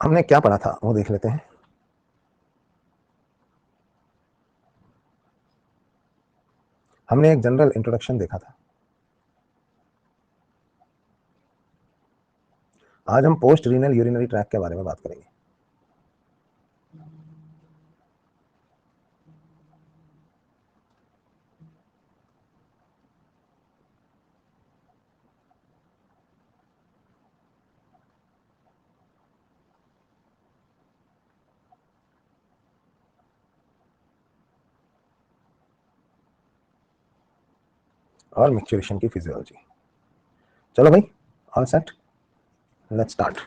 हमने क्या पढ़ा था वो देख लेते हैं। हमने एक जनरल इंट्रोडक्शन देखा था। आज हम पोस्ट रीनल यूरिनरी ट्रैक के बारे में बात करेंगे। और मैच्योरेशन की फिजियोलॉजी। चलो भाई, ऑल सेट, लेट्स स्टार्ट।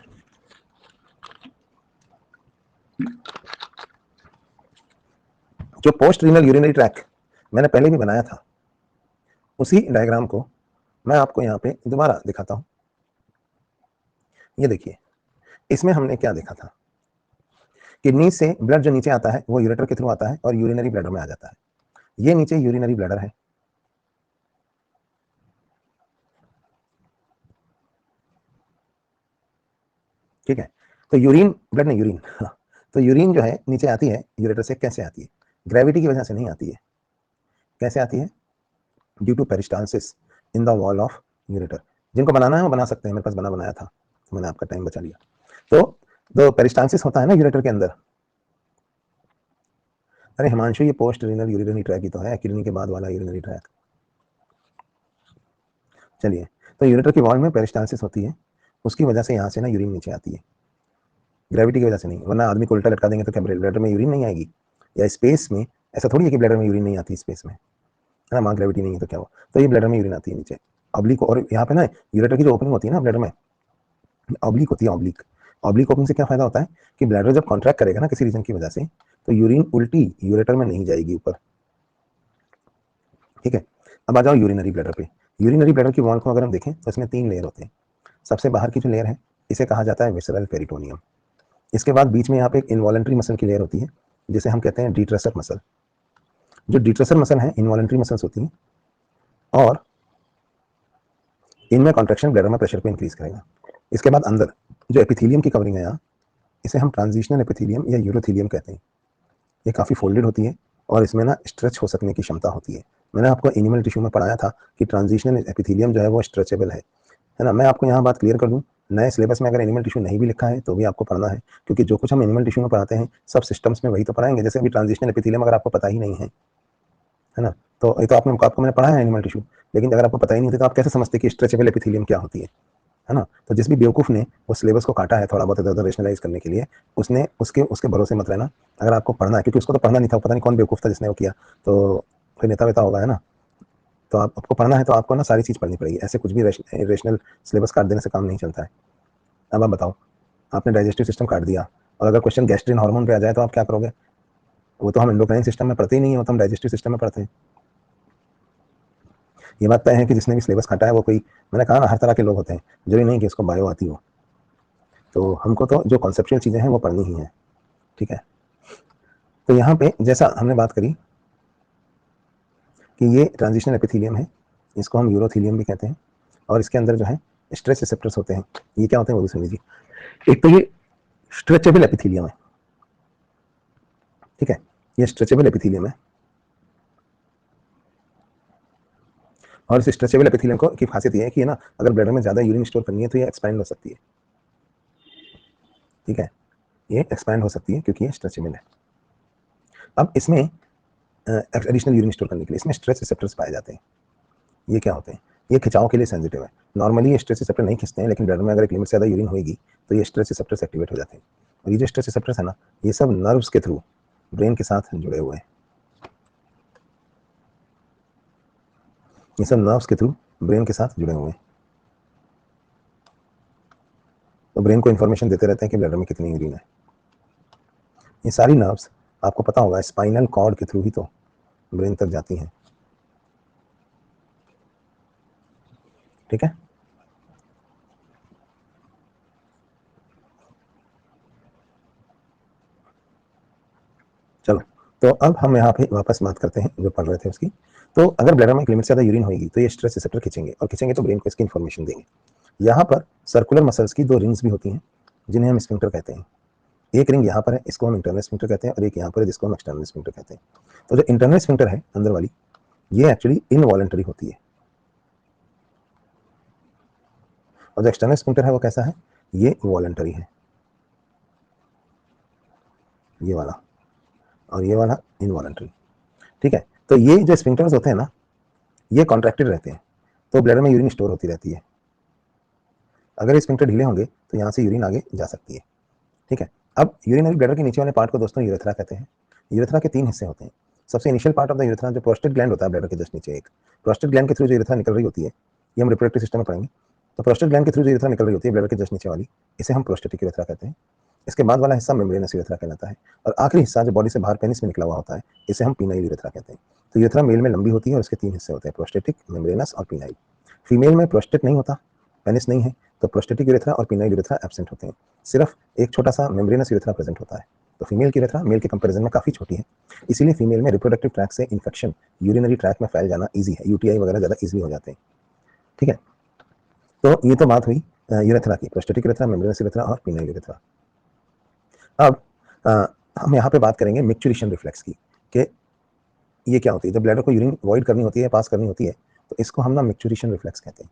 जो पोस्ट रीनल यूरिनरी ट्रैक मैंने पहले भी बनाया था, उसी डायग्राम को मैं आपको यहाँ पे दोबारा दिखाता हूँ। ये देखिए, इसमें हमने क्या देखा था, किडनी से ब्लड जो नीचे आता है वो यूरेटर के थ्रू आता है और यूरिनरी ब्लैडर में आ जाता है। ये नीचे यूरिनरी ब्लैडर है, ठीक है। तो यूरिन, ब्लड नहीं यूरिन, तो यूरिन जो है नीचे आती है यूरेटर से। कैसे आती है? ग्रेविटी की वजह से नहीं आती है। कैसे आती है? Due to peristalsis in the wall of ureter. जिनको बनाना है वो बना सकते हैं, मेरे पास बना बनाया था, मैंने आपका टाइम बचा लिया। तो जो पेरिस्टालसिस होता है ना यूरेटर के अंदर, अरे हिमांशु, ये पोस्ट रीनल यूरिनरी ट्रैक ही तो है, किडनी के बाद वाला यूरिनरी ट्रैक। चलिए, तो यूरेटर की वॉल में पेरिस्टालसिस होती है, उसकी वजह से यहाँ से ना यूरिन नीचे आती है, ग्रेविटी की वजह से नहीं। वरना आदमी को उल्टा लटका देंगे तो क्या ब्लैडर में यूरिन नहीं आएगी? या स्पेस में ऐसा थोड़ी है कि ब्लैडर में यूरिन नहीं आती, स्पेस में है ना, वहाँ ग्रेविटी नहीं है तो क्या हुआ? तो ये ब्लैडर में यूरिन आती है नीचे ऑब्लिक। और यहाँ पे ना यूरेटर की जो ओपनिंग होती है ना ब्लैडर में, ऑब्लिक होती है। ऑब्लिक ऑब्लिक ओपनिंग से क्या फायदा होता है कि ब्लैडर जब कॉन्ट्रैक्ट करेगा ना किसी रीजन की वजह से, तो यूरिन उल्टी यूरेटर में नहीं जाएगी ऊपर, ठीक है। अब आ जाओ यूरिनरी ब्लैडर पे। यूरिनरी ब्लैडर की वॉल को अगर हम देखें तो इसमें 3 लेयर होते हैं। सबसे बाहर की जो लेयर है इसे कहा जाता है विसरल पेरिटोनियम। इसके बाद बीच में यहाँ पे एक इनवॉलेंट्री मसल की लेयर होती है जिसे हम कहते हैं डिट्रेसर मसल। जो डिट्रेसर मसल है इनवॉलेंट्री मसल्स होती हैं और इनमें कॉन्ट्रैक्शन ब्लैडर में प्रेशर को इंक्रीज करेगा। इसके बाद अंदर जो एपिथेलियम की कवरिंग है यहाँ, इसे हम ट्रांजिशनल एपिथेलियम या यूरोथेलियम कहते हैं। ये काफ़ी फोल्डेड होती है और इसमें ना स्ट्रेच हो सकने की क्षमता होती है। मैंने आपको एनिमल टिश्यू में पढ़ाया था कि ट्रांजिशनल एपिथेलियम जो है वो स्ट्रेचेबल है ना। मैं आपको यहाँ बात क्लियर कर दूँ, नए सिलेबस में अगर एनिमल टिश्यू नहीं भी लिखा है तो भी आपको पढ़ना है, क्योंकि जो कुछ हम एनिमल टिश्यू में पढ़ाते हैं सब सिस्टम्स में वही तो पढ़ाएंगे। जैसे अभी ट्रांजिशनल एपिथेलियम अगर आपको पता ही नहीं है ना, तो ये तो आपको मैंने पढ़ाया है एनिमल टिश्यू, लेकिन अगर आपको पता ही नहीं होता तो आप कैसे समझते कि स्ट्रेचेबल एपिथेलियम क्या होती है ना। तो जिस भी बेवकूफ़ ने वो सिलेबस को काटा है थोड़ा बहुत इधर उधर रेशनलाइज करने के लिए, उसने उसके उसके भरोसे मत रहना। अगर आपको पढ़ना है, क्योंकि उसको तो पढ़ना नहीं था, पता नहीं कौन बेवकूफ़ था जिसने वो किया, तो कोई नेता वेता होगा, है ना। तो आपको पढ़ना है तो आपको ना सारी चीज़ पढ़नी पड़ेगी, ऐसे कुछ भी रेशनल सिलेबस काट देने से काम नहीं चलता है। अब आप बताओ, आपने डाइजेस्टिव सिस्टम काट दिया और अगर क्वेश्चन गैस्ट्रिन हार्मोन पे आ जाए तो आप क्या करोगे? वो तो हम एंडोक्राइन सिस्टम में पढ़ते ही नहीं है, वो तो हम डाइजेस्टिव सिस्टम में पढ़ते हैं। ये बात तय है कि जिसने भी सिलेबस काटा है वो कोई, मैंने कहा ना, हर तरह के लोग होते हैं, जरूरी नहीं कि उसको बायो आती हो। तो हमको तो जो कॉन्सेप्चुअल चीज़ें हैं वो पढ़नी ही है, ठीक है। तो यहाँ पे जैसा हमने बात करी कि ये ट्रांजिशनल एपिथेलियम है, इसको हम यूरोथेलियम भी कहते हैं, और इसके अंदर जो है स्ट्रेच रिसेप्टर्स होते हैं। ये क्या होते हैं वो भी सुन लीजिए। एक तो ये स्ट्रेचेबल एपिथेलियम है, ठीक है, ये स्ट्रेचेबल एपिथेलियम है। और इस स्ट्रेचेबल एपिथेलियम को की खासियत ये है कि ना, अगर ब्लड में ज़्यादा यूरिन स्टोर करनी है तो ये एक्सपैंड हो सकती है, ठीक है, ये एक्सपैंड हो सकती है क्योंकि ये स्ट्रेचेबल है। अब इसमें एडिशनल यूरिन स्टोर करने के लिए इसमें स्ट्रेच रिसेप्टर्स पाए जाते हैं। ये क्या होते हैं? ये खिंचाव के लिए सेंसिटिव है। नॉर्मली ये स्ट्रेच रिसेप्टर नहीं खींचते हैं, लेकिन ब्लड में अगर एक लिमिट से ज़्यादा यूरिन होगी तो ये स्ट्रेच रिसेप्टर्स एक्टिवेट हो जाते हैं। और ये जो स्ट्रेच रिसेप्टर्स है ना, ये सब नर्व्स के थ्रू ब्रेन के साथ जुड़े हुए हैं। ये सब नर्व्स के थ्रू ब्रेन के साथ जुड़े हुए हैं, तो ब्रेन को इन्फॉर्मेशन देते रहते हैं कि ब्लड में कितनी यूरिन है। ये सारी नर्व्स आपको पता होगा स्पाइनल कॉर्ड के थ्रू ही तो ब्रेन तक जाती हैं, ठीक है। चलो, तो अब हम यहाँ पे वापस बात करते हैं जो पढ़ रहे थे उसकी। तो अगर ब्लैडर में एक लिमिट से ज़्यादा यूरिन होगी तो ये स्ट्रेस रिसेप्टर खींचेंगे, और खींचेंगे तो ब्रेन को इसकी इन्फॉर्मेशन देंगे। यहाँ पर सर्कुलर मसल्स की 2 रिंग्स भी होती हैं जिन्हें हम स्फिंक्टर कहते हैं। एक रिंग यहाँ पर है, इसको हम इंटरनल स्फिंक्टर कहते हैं, और एक यहाँ पर है जिसको हम एक्सटर्नल स्फिंक्टर कहते हैं। तो जो इंटरनल स्फिंक्टर है अंदर वाली, ये एक्चुअली इनवॉलेंटरी होती है, और जो एक्सटर्नल स्फिंक्टर है वो कैसा है, ये वॉलेंटरी है, ये वाला, और ये वाला इनवॉलेंटरी। ठीक है, तो ये जो स्फिंक्टर्स होते हैं ना, ये कॉन्ट्रैक्टेड रहते हैं, तो ब्लैडर में यूरिन स्टोर होती रहती है। अगर ये स्फिंक्टर ढीले होंगे तो यहाँ से यूरिन आगे जा सकती है। ठीक है, अब यूरिनरी ब्लैडर के नीचे वाले पार्ट को दोस्तों यूरेथ्रा कहते हैं। यूरेथ्रा के 3 हिस्से होते हैं। सबसे initial part of the urethra जो प्रोस्टेट ग्लैंड होता है ब्लैडर के जस्ट नीचे, एक प्रोस्टेट ग्लैंड के थ्रू जो यूरेथ्रा निकल रही होती है, ये हम रिप्रोडक्टिव सिस्टम में पढ़ेंगे। तो प्रोस्टेट ग्लैंड के थ्रू जो यूरेथ्रा निकल रही होती है ब्लैडर के जस्ट नीचे वाली, इसे हम प्रोस्टेटिक यूरेथ्रा कहते हैं। इसके बाद वाला हिस्सा मेम्ब्रेनस यूरेथ्रा कहलाता है, और आखिरी हिस्सा जो बॉडी से बाहर पेनिस में निकला हुआ होता है, इसे हम पीनाइल यूरेथ्रा कहते हैं। तो यूरेथ्रा मेल में लंबी होती है और इसके 3 हिस्से होते हैं, प्रोस्टेटिक, मेम्ब्रेनस और पीनाइल। फीमेल में प्रोस्टेट नहीं होता, पेनिस नहीं है, तो प्रोस्टेटिक यूरेथ्रा और पीनाइल यूरेथ्रा एब्सेंट होते हैं। सिर्फ एक छोटा सा मेम्ब्रेनस यूरेथ्रा प्रेजेंट होता है। तो फीमेल की यूरेथ्रा मेल के कंपैरिजन में काफी छोटी है, इसीलिए फीमेल में रिप्रोडक्टिव ट्रैक से इन्फेक्शन यूरिनरी ट्रैक में फैल जाना इजी है, यूटीआई वगैरह ज्यादा इजी हो जाते हैं। ठीक है, तो ये तो बात हुई यूरेथ्रा की, प्रोस्टेटिक यूरेथ्रा, मेम्ब्रेनस यूरेथ्रा और पीनाइल यूरेथ्रा। अब हम यहाँ पे बात करेंगे मिक्चुरेशन रिफ्लेक्स की, कि ये क्या होती है। जब ब्लैडर को यूरिन वॉइड करनी होती है, पास करनी होती है, तो इसको हम ना मिक्चुरेशन रिफ्लेक्स कहते हैं।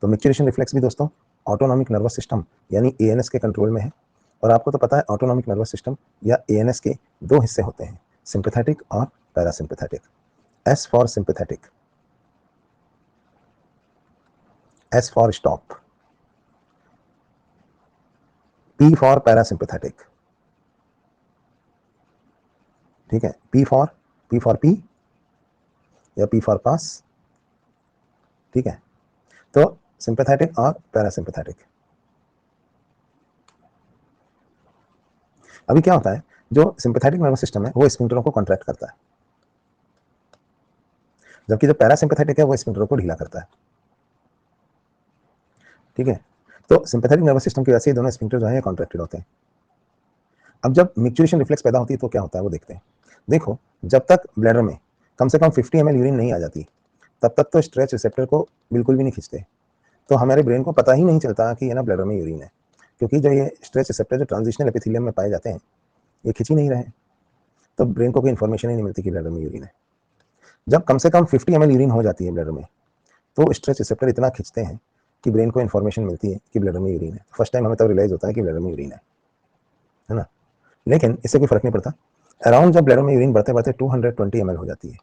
तो मिक्चुरेशन रिफ्लेक्स भी दोस्तों ऑटोनॉमिक नर्वस सिस्टम यानी एएनएस के कंट्रोल में है। और आपको तो पता है ऑटोनॉमिक नर्वस सिस्टम या एएनएस के 2 हिस्से होते हैं, सिंपैथेटिक और parasympathetic. S for sympathetic, S for stop, P for parasympathetic. ठीक है, पी फॉर पी या पी फॉर पास। ठीक है, तो सिंपैथेटिक और पैरासिम्पैथेटिक। अभी क्या होता है, जो सिंपैथेटिक नर्वस सिस्टम है वो स्फिंक्टरों को कॉन्ट्रैक्ट करता है, जबकि जो पैरासिम्पैथेटिक है वो स्फिंक्टरों को ढीला करता है। ठीक है, तो सिंपैथेटिक नर्वस सिस्टम की वजह से दोनों स्फिंक्टर जो है कॉन्ट्रैक्टेड होते हैं। अब जब मिक्चुरेशन रिफ्लेक्स पैदा होती है तो क्या होता है वो देखते हैं। देखो, जब तक ब्लैडर में कम से कम 50 ml यूरिन नहीं आ जाती, तब तक तो स्ट्रेच रिसेप्टर को बिल्कुल भी नहीं खींचते। तो हमारे ब्रेन को पता ही नहीं चलता कि ये ना ब्लैडर में यूरिन है, क्योंकि जो ये स्ट्रेच रिसेप्टर जो ट्रांजिशनल एपिथेलियम में पाए जाते हैं, ये खींच ही नहीं रहे, तो ब्रेन को कोई इन्फॉर्मेशन ही नहीं मिलती कि ब्लैडर में यूरिन है। जब कम से कम 50 ml यूरिन हो जाती है ब्लैडर में, तो स्ट्रेच रिसेप्टर इतना खींचते हैं कि ब्रेन को इन्फॉर्मेशन मिलती है कि ब्लैडर में यूरिन है। फर्स्ट टाइम हमें तब रियलाइज होता है कि ब्लैडर में यूरिन है ना। लेकिन इससे कोई फर्क नहीं पड़ता। अराउंड जब ब्लैडर में यूरिन बढ़ते बढ़ते 220 ml हो जाती है,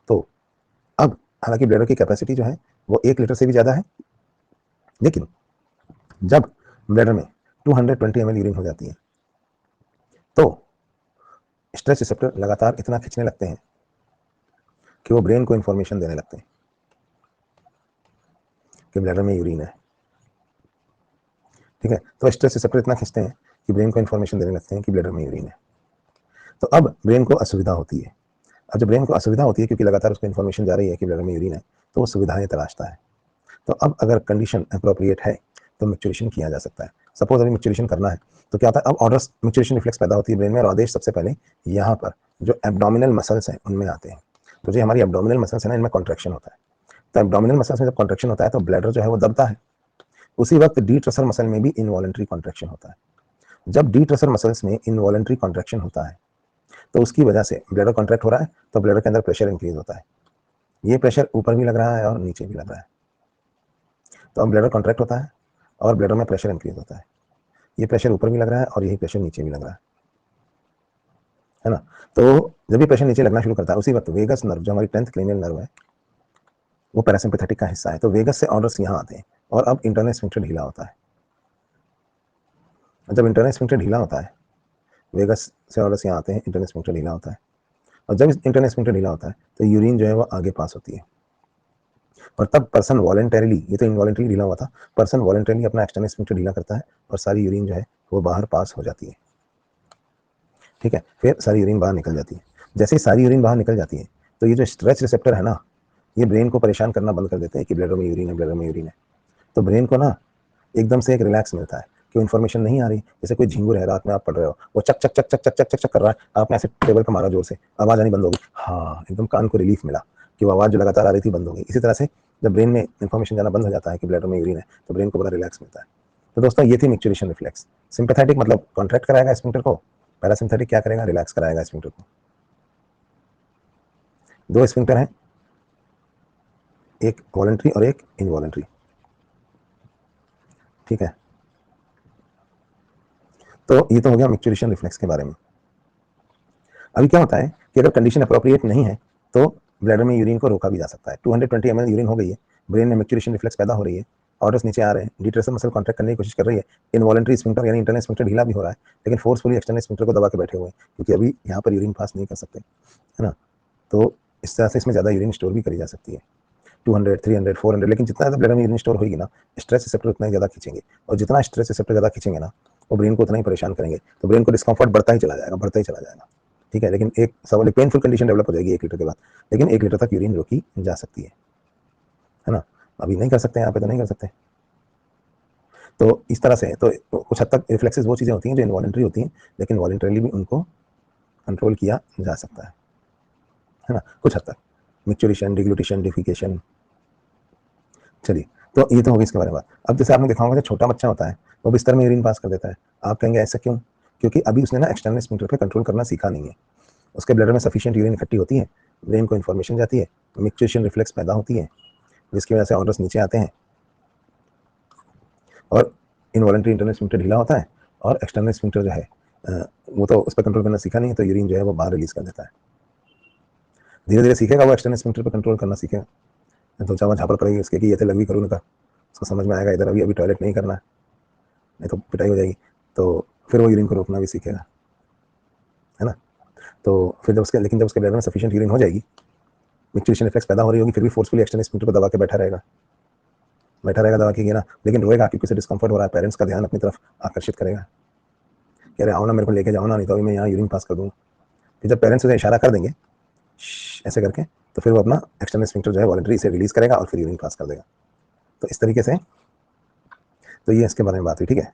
तो अब हालांकि ब्लैडर की कैपेसिटी जो है वो 1 लीटर से भी ज़्यादा है, लेकिन जब ब्लैडर में 220 ml यूरिन हो जाती है, तो स्ट्रेच रिसेप्टर लगातार इतना खींचने लगते हैं कि वो ब्रेन को इन्फॉर्मेशन देने लगते हैं कि ब्लैडर में यूरिन है। ठीक है, तो स्ट्रेच रिसेप्टर इतना खींचते हैं कि ब्रेन को इन्फॉर्मेशन देने लगते हैं कि ब्लैडर में यूरिन है। तो अब ब्रेन को असुविधा होती है। अब जब ब्रेन को असुविधा होती है क्योंकि लगातार उसको इन्फॉर्मेशन जा रही है कि ब्लैडर में यूरिन है, तो वो सुविधाएं तलाशता है। तो अब अगर कंडीशन अप्रोप्रिएट है तो मिक्चुरेशन किया जा सकता है। सपोज अभी मिक्चुरेशन करना है, तो क्या होता है, अब ऑर्डर मिक्चुरेशन रिफ्लेक्स पैदा होती है ब्रेन में, और आदेश सबसे पहले यहाँ पर जो एब्डोमिनल मसल्स हैं उनमें आते हैं। तो जो हमारी एब्डोमिनल मसल्स है ना, इनमें कॉन्ट्रैक्शन होता है। तो एब्डोमिनल मसल्स में जब कॉन्ट्रैक्शन होता है तो ब्लैडर जो है वो दबता है। उसी वक्त डी ट्रसर मसल में भी इनवॉलेंट्री कॉन्ट्रैक्शन होता है। जब डी ट्रसर मसल्स में इनवॉलेंट्री कॉन्ट्रैक्शन होता है, तो उसकी वजह से ब्लैडर कॉन्ट्रैक्ट हो रहा है, तो ब्लैडर के अंदर प्रेशर इंक्रीज होता है। ये प्रेशर ऊपर भी लग रहा है और नीचे भी लग रहा है। तो अब ब्लैडर कॉन्ट्रैक्ट होता है और ब्लैडर में प्रेशर इंक्रीज होता है। ये प्रेशर ऊपर भी लग रहा है और यही प्रेशर नीचे भी लग रहा है ना। तो जब ये प्रेशर नीचे लगना शुरू करता है, उसी वक्त वेगस नर्व जो हमारी 10th क्रेनियल नर्व है, वो पैरासिम्पैथेटिक का हिस्सा है, तो वेगस से ऑर्डर्स यहाँ आते हैं और अब इंटरनल स्फिंक्टर ढीला होता है। जब इंटरनल स्फिंक्टर ढीला होता है, वेगस से ऑर्डर्स यहाँ आते हैं, इंटरनल स्फिंक्टर ढीला होता है, और जब इंटरनल स्फिंक्टर ढीला होता है तो यूरिन जो है वो आगे पास होती है, और तब पर्सन वॉलेंटरीली, ये तो इनवॉलेंटरी ढीला हुआ था, पर्सन वॉलेंटरीली अपना एक्सटर्नल स्फिंक्टर ढीला करता है और सारी यूरिन जो है वो बाहर पास हो जाती है। ठीक है, फिर सारी यूरिन बाहर निकल जाती है। जैसे ही सारी यूरिन बाहर निकल जाती है, तो ये जो स्ट्रेच रिसेप्टर है ना, ये ब्रेन को परेशान करना बंद कर देते हैं कि ब्लैडर में यूरिन है, ब्लैडर में यूरिन है। तो ब्रेन को ना एकदम से एक रिलैक्स मिलता है कि इन्फॉर्मेशन नहीं आ रही। जैसे कोई झिंगुर है, रात में आप पढ़ रहे हो, वो चक चक चक चक चक चक चक चक कर रहा है, आपने ऐसे टेबल पर मारा जोर से, आवाज आनी बंद हो गई, हाँ एकदम कान को रिलीफ मिला कि वो आवाज जो लगातार आ रही थी बंद हो गई। इसी तरह से जब ब्रेन में इन्फॉर्मेशन जाना बंद हो जाता है कि ब्लैडर में यूरिन है, तो ब्रेन को बड़ा रिलैक्स मिलता है। तो दोस्तों ये थी मिक्चुरेशन रिफ्लेक्स। सिंपैथेटिक मतलब कॉन्ट्रैक्ट कराएगा स्फिंक्टर को, पैरासिम्पैथेटिक क्या करेगा, रिलैक्स कराएगा स्फिंक्टर को। दो स्फिंक्टर हैं, एक वॉलंटरी और एक इनवॉलंटरी, ठीक है। तो ये तो हो गया मिक्चुरेशन रिफ्लेक्स के बारे में। अभी क्या होता है कि अगर कंडीशन अप्रोप्रिएट नहीं है तो ब्लैडर में यूरिन को रोका भी जा सकता है। 220 ml यूरिन हो गई है, ब्रेन में मिक्चुरेशन रिफ्लेक्स पैदा हो रही है, ऑर्डर्स नीचे आ रहे हैं, डिट्रेसर मसल कॉन्ट्रैक्ट करने की कोशिश कर रही है, इनवॉलंटरी स्फिंक्टर यानी इंटरनल स्फिंक्टर ढीला भी हो रहा है, लेकिन फोर्सफुली एक्सटर्नल स्फिंक्टर को दबा के बैठे हुए हैं, क्योंकि अभी यहाँ पर यूरिन पास नहीं कर सकते, है ना। तो इस तरह से इसमें ज़्यादा यूरिन स्टोर भी करी जा सकती है, 200, 300, 400, लेकिन जितना ज़्यादा ब्लैडर में यूरिन स्टोर होगी ना, स्ट्रेस रिसेप्टर उतना ही ज़्यादा खींचेंगे, और जितना स्ट्रेस रिसेप्टर ज़्यादा खींचेंगे ना, वो ब्रेन को उतना ही परेशान करेंगे, तो ब्रेन को डिस्कम्फर्ट बढ़ता ही चला जाएगा, बढ़ता ही चला जाएगा, ठीक है। लेकिन एक सवाल, पेनफुल कंडीशन डेवलप हो जाएगी 1 लीटर के बाद, लेकिन 1 लीटर तक यूरिन रोकी जा सकती है ना। अभी नहीं कर सकते, यहाँ पे तो नहीं कर सकते। तो इस तरह से तो कुछ हद तक रिफ्लेक्सेस वो चीज़ें होती हैं जो इनवॉलंटरी होती हैं, लेकिन वॉलंटरीली भी उनको कंट्रोल किया जा सकता है ना, कुछ हद तक। मिक्चुरेशन, डिग्लूटिशन, डिफिकेशन, चलिए, तो ये तो होगी इसके बारे में बात। अब जैसे आपने देखा होगा जो छोटा बच्चा होता है वो बिस्तर में यूरिन पास कर देता है, आप कहेंगे ऐसा क्यों? क्योंकि अभी उसने ना एक्सटर्नल स्फिंक्टर पे कंट्रोल करना सीखा नहीं है, उसके ब्लडर में सफिशिएंट यूरिन इकट्ठी होती है, ब्रेन को इन्फॉर्मेशन जाती है, मिक्चुरेशन रिफ्लेक्स पैदा होती है, जिसकी वजह से ऑर्डर्स नीचे आते हैं, और इनवॉलंटरी इंटरनल स्फिंक्टर ढीला होता है, और एक्सटर्नल स्फिंक्टर जो है वो तो उस पर कंट्रोल करना सीखा नहीं है, तो यूरिन जो है वो बाहर रिलीज कर देता है। धीरे धीरे सीखेगा वो एक्सटर्नल स्फिंक्टर पर कंट्रोल करना सीखेगा, तो चावा झापड़ पड़ेगी उसके कि ये तो लग भी करूँ ना, उसको समझ में आएगा इधर अभी अभी टॉयलेट नहीं करना है, नहीं तो पिटाई हो जाएगी, तो फिर वो यूरिन को रोकना भी सीखेगा, है ना। तो फिर जब उसके, लेकिन जब उसके ब्लड में सफिशिएंट यूरिन हो जाएगी, मिक्चुरेशन रिफ्लेक्स पैदा हो रही होगी, फिर भी फोर्सफुली एक्सटर्नल स्फिंक्टर को दबा के बैठा रहेगा दबा के ना, लेकिन रोएगा क्योंकि उसे डिस्कम्फर्ट हो रहा है, पेरेंट्स का ध्यान अपनी तरफ आकर्षित करेगा, कह रहे आओ ना मेरे को लेके जाओ ना, नहीं तो अभी मैं यहाँ यूरिन पास कर दूँगा। फिर जब पेरेंट्स उसे इशारा कर देंगे ऐसे करके, तो फिर वो अपना एक्सटर्नल स्फिंक्टर जो है वॉलंटरी से रिलीज करेगा और फिर यूरिन पास कर देगा। तो इस तरीके से, तो ये इसके बारे में बात हुई, ठीक है।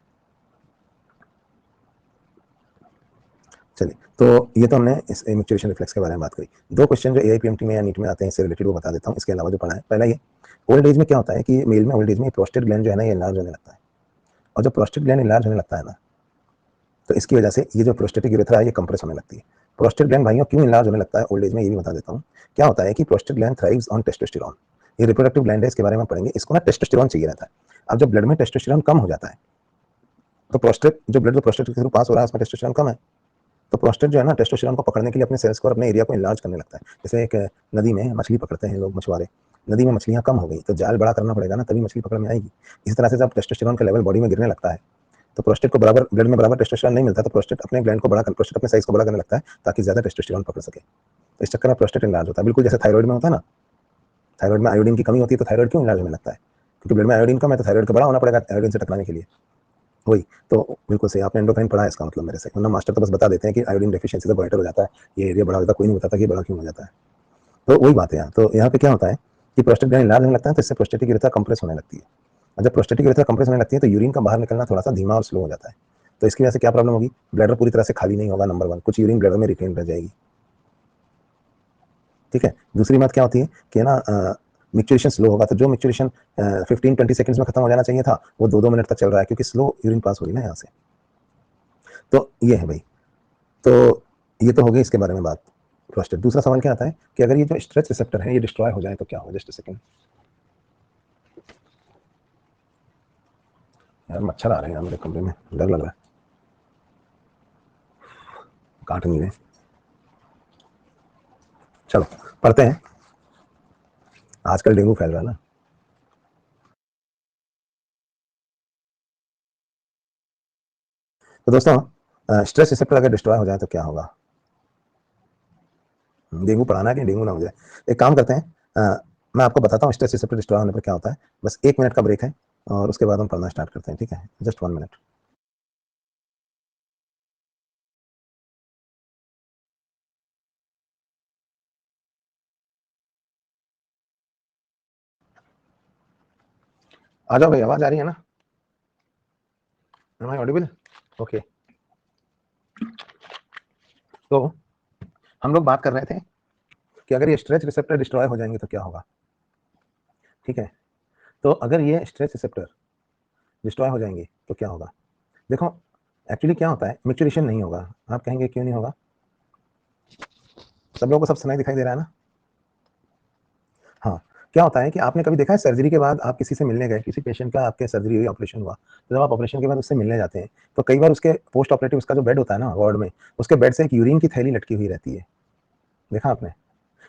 चलिए, तो ये तो हमने इस मिक्चुरेशन रिफ्लेक्स के बारे में बात करी। दो क्वेश्चन जो एआईपीएमटी में या नीट में आते हैं इससे रिलेटेड वो बता देता हूँ, इसके अलावा जो पढ़ा है। पहला ये, ओल्ड एज में क्या होता है कि मेल में ओल्ड एज में प्रोस्टेट ग्लैंड जो है ना ये इनलार्ज होने लगता है, और जब प्रोस्टेट ग्लैंड इनलार्ज होने लगता है ना, तो इसकी वजह से ये जो प्रोस्टेटिक यूरेथ्रा है ये कंप्रेस होने लगती है। प्रोस्टेट ग्लैंड भाइयों क्यों इनलार्ज होने लगता है ओल्ड एज में, ये भी बता देता हूँ। क्या होता है कि prostate gland thrives on testosterone, ये रिप्रोडक्टिव ग्लैंड है, इसके बारे में पढ़ेंगे। इसको ना टेस्टोस्टेरोन चाहिए रहता है। अब जब ब्लड में टेस्टोस्टेरोन कम हो जाता है, तो प्रोस्टेट जो ब्लड जो प्रोस्टेट के थ्रू पास हो रहा है उसमें टेस्टोस्टेरोन कम है, तो प्रोस्टेट जो है ना टेस्टोस्टेरोन को पकड़ने के लिए अपने सेल्स को और अपने एरिया को इनलार्ज करने लगता है। जैसे एक नदी में मछली पकड़ते हैं लोग, मछुआरे, नदी में मछलियां कम हो गई तो जाल बड़ा करना पड़ेगा ना, तभी मछली पकड़ में आएगी। इसी तरह से जब टेस्टोस्टेरोन का लेवल बॉडी में गिरने लगता है, तो प्रोस्टेट को बराबर ब्लड में बराबर टेस्टोस्टेरोन नहीं मिलता, तो प्रोस्टेट अपने ग्लैंड को बड़ा कर, प्रोस्टेट अपने साइज को बड़ा करने लगता है ताकि ज्यादा टेस्टोस्टेरोन पकड़ सके। तो इस चक्कर में प्रोस्टेट इनलार्ज होता है, बिल्कुल जैसे थायराइड में होता है ना, थायराइड में आयोडीन की कमी होती है तो थायराइड क्यों इनलार्ज होने लगता है, क्योंकि ब्लड में आयोडीन कम है, तो थायराइड को बड़ा होना पड़ेगा आयोडीन से टकराने के लिए। वही तो, बिल्कुल सही, आपने एंडोक्राइन पढ़ा है इसका मतलब मेरे से, वरना मास्टर तो बस बता देते हैं कि आयोडीन डेफिशिएंसी से गोइटर हो जाता है, ये एरिया बड़ा हो जाता है, कोई नहीं बताता कि बड़ा क्यों हो जाता है। तो वही बात है यहाँ, तो यहाँ पे क्या होता है कि प्रोस्टेट ग्लैंड इनलार्ज होने लगता है, तो इससे प्रोस्टेटिक यूरेथ्रा कंप्रेस होने लगती है, और जब प्रोस्टेटिक यूरेथ्रा कंप्रेस होने लगती है तो यूरिन का बाहर निकलना थोड़ा सा धीमा और स्लो हो जाता है। तो इसकी वजह से क्या प्रॉब्लम होगी, ब्लैडर पूरी तरह से खाली नहीं होगा, नंबर 1, कुछ यूरिन ब्लैडर में रिटेन रह जाएगी, ठीक है। दूसरी बात क्या होती है कि ना मिक्चुरेशन स्लो होगा, तो जो मिक्चुरेशन 15-20 सेकंड्स में खत्म हो जाना चाहिए था वो 2-2 मिनट तक चल रहा है, क्योंकि स्लो यूरिन पास हो रही है ना यहाँ से। तो ये है भाई, तो ये तो हो गई इसके बारे में बात प्रोस्टेट। दूसरा सवाल क्या आता है कि अगर ये जो स्ट्रेच रिसेप्टर है ये डिस्ट्रॉय हो जाए तो क्या होगा। जस्ट सेकंड यार, मच्छर आ रहे हैं मेरे कमरे में, डर लग रहा है, काट नहीं रहे। चलो पढ़ते हैं, आजकल डेंगू फैल रहा है ना। तो दोस्तों स्ट्रेस रिसेप्टर अगर डिस्ट्रॉय हो जाए तो क्या होगा। डेंगू पढ़ाना है कि डेंगू ना हो जाए। एक काम करते हैं, मैं आपको बताता हूँ स्ट्रेस रिसेप्टर डिस्ट्रॉय होने पर क्या होता है। बस 1 मिनट का ब्रेक है और उसके बाद हम पढ़ना स्टार्ट करते हैं, ठीक है, जस्ट 1 मिनट। आ जाओ भाई, आवाज आ रही है ना, एम आई ऑडिबल, ओके। तो हम लोग बात कर रहे थे कि अगर ये स्ट्रेच रिसेप्टर डिस्ट्रॉय हो जाएंगे तो क्या होगा, ठीक है। तो अगर ये स्ट्रेच रिसेप्टर डिस्ट्रॉय हो जाएंगी तो क्या होगा? देखो एक्चुअली क्या होता है, मैच्योरेशन नहीं होगा। आप कहेंगे क्यों नहीं होगा? सब लोगों को सब सुनाई दिखाई दे रहा है ना? हाँ, क्या होता है कि आपने कभी देखा है सर्जरी के बाद आप किसी से मिलने गए, किसी पेशेंट का आपके सर्जरी हुई, ऑपरेशन हुआ, तो जब आप ऑपरेशन के बाद उससे मिलने जाते हैं, तो कई बार उसके पोस्ट ऑपरेटिव उसका जो बेड होता है ना वार्ड में, उसके बेड से एक यूरिन की थैली लटकी हुई रहती है। देखा आपने?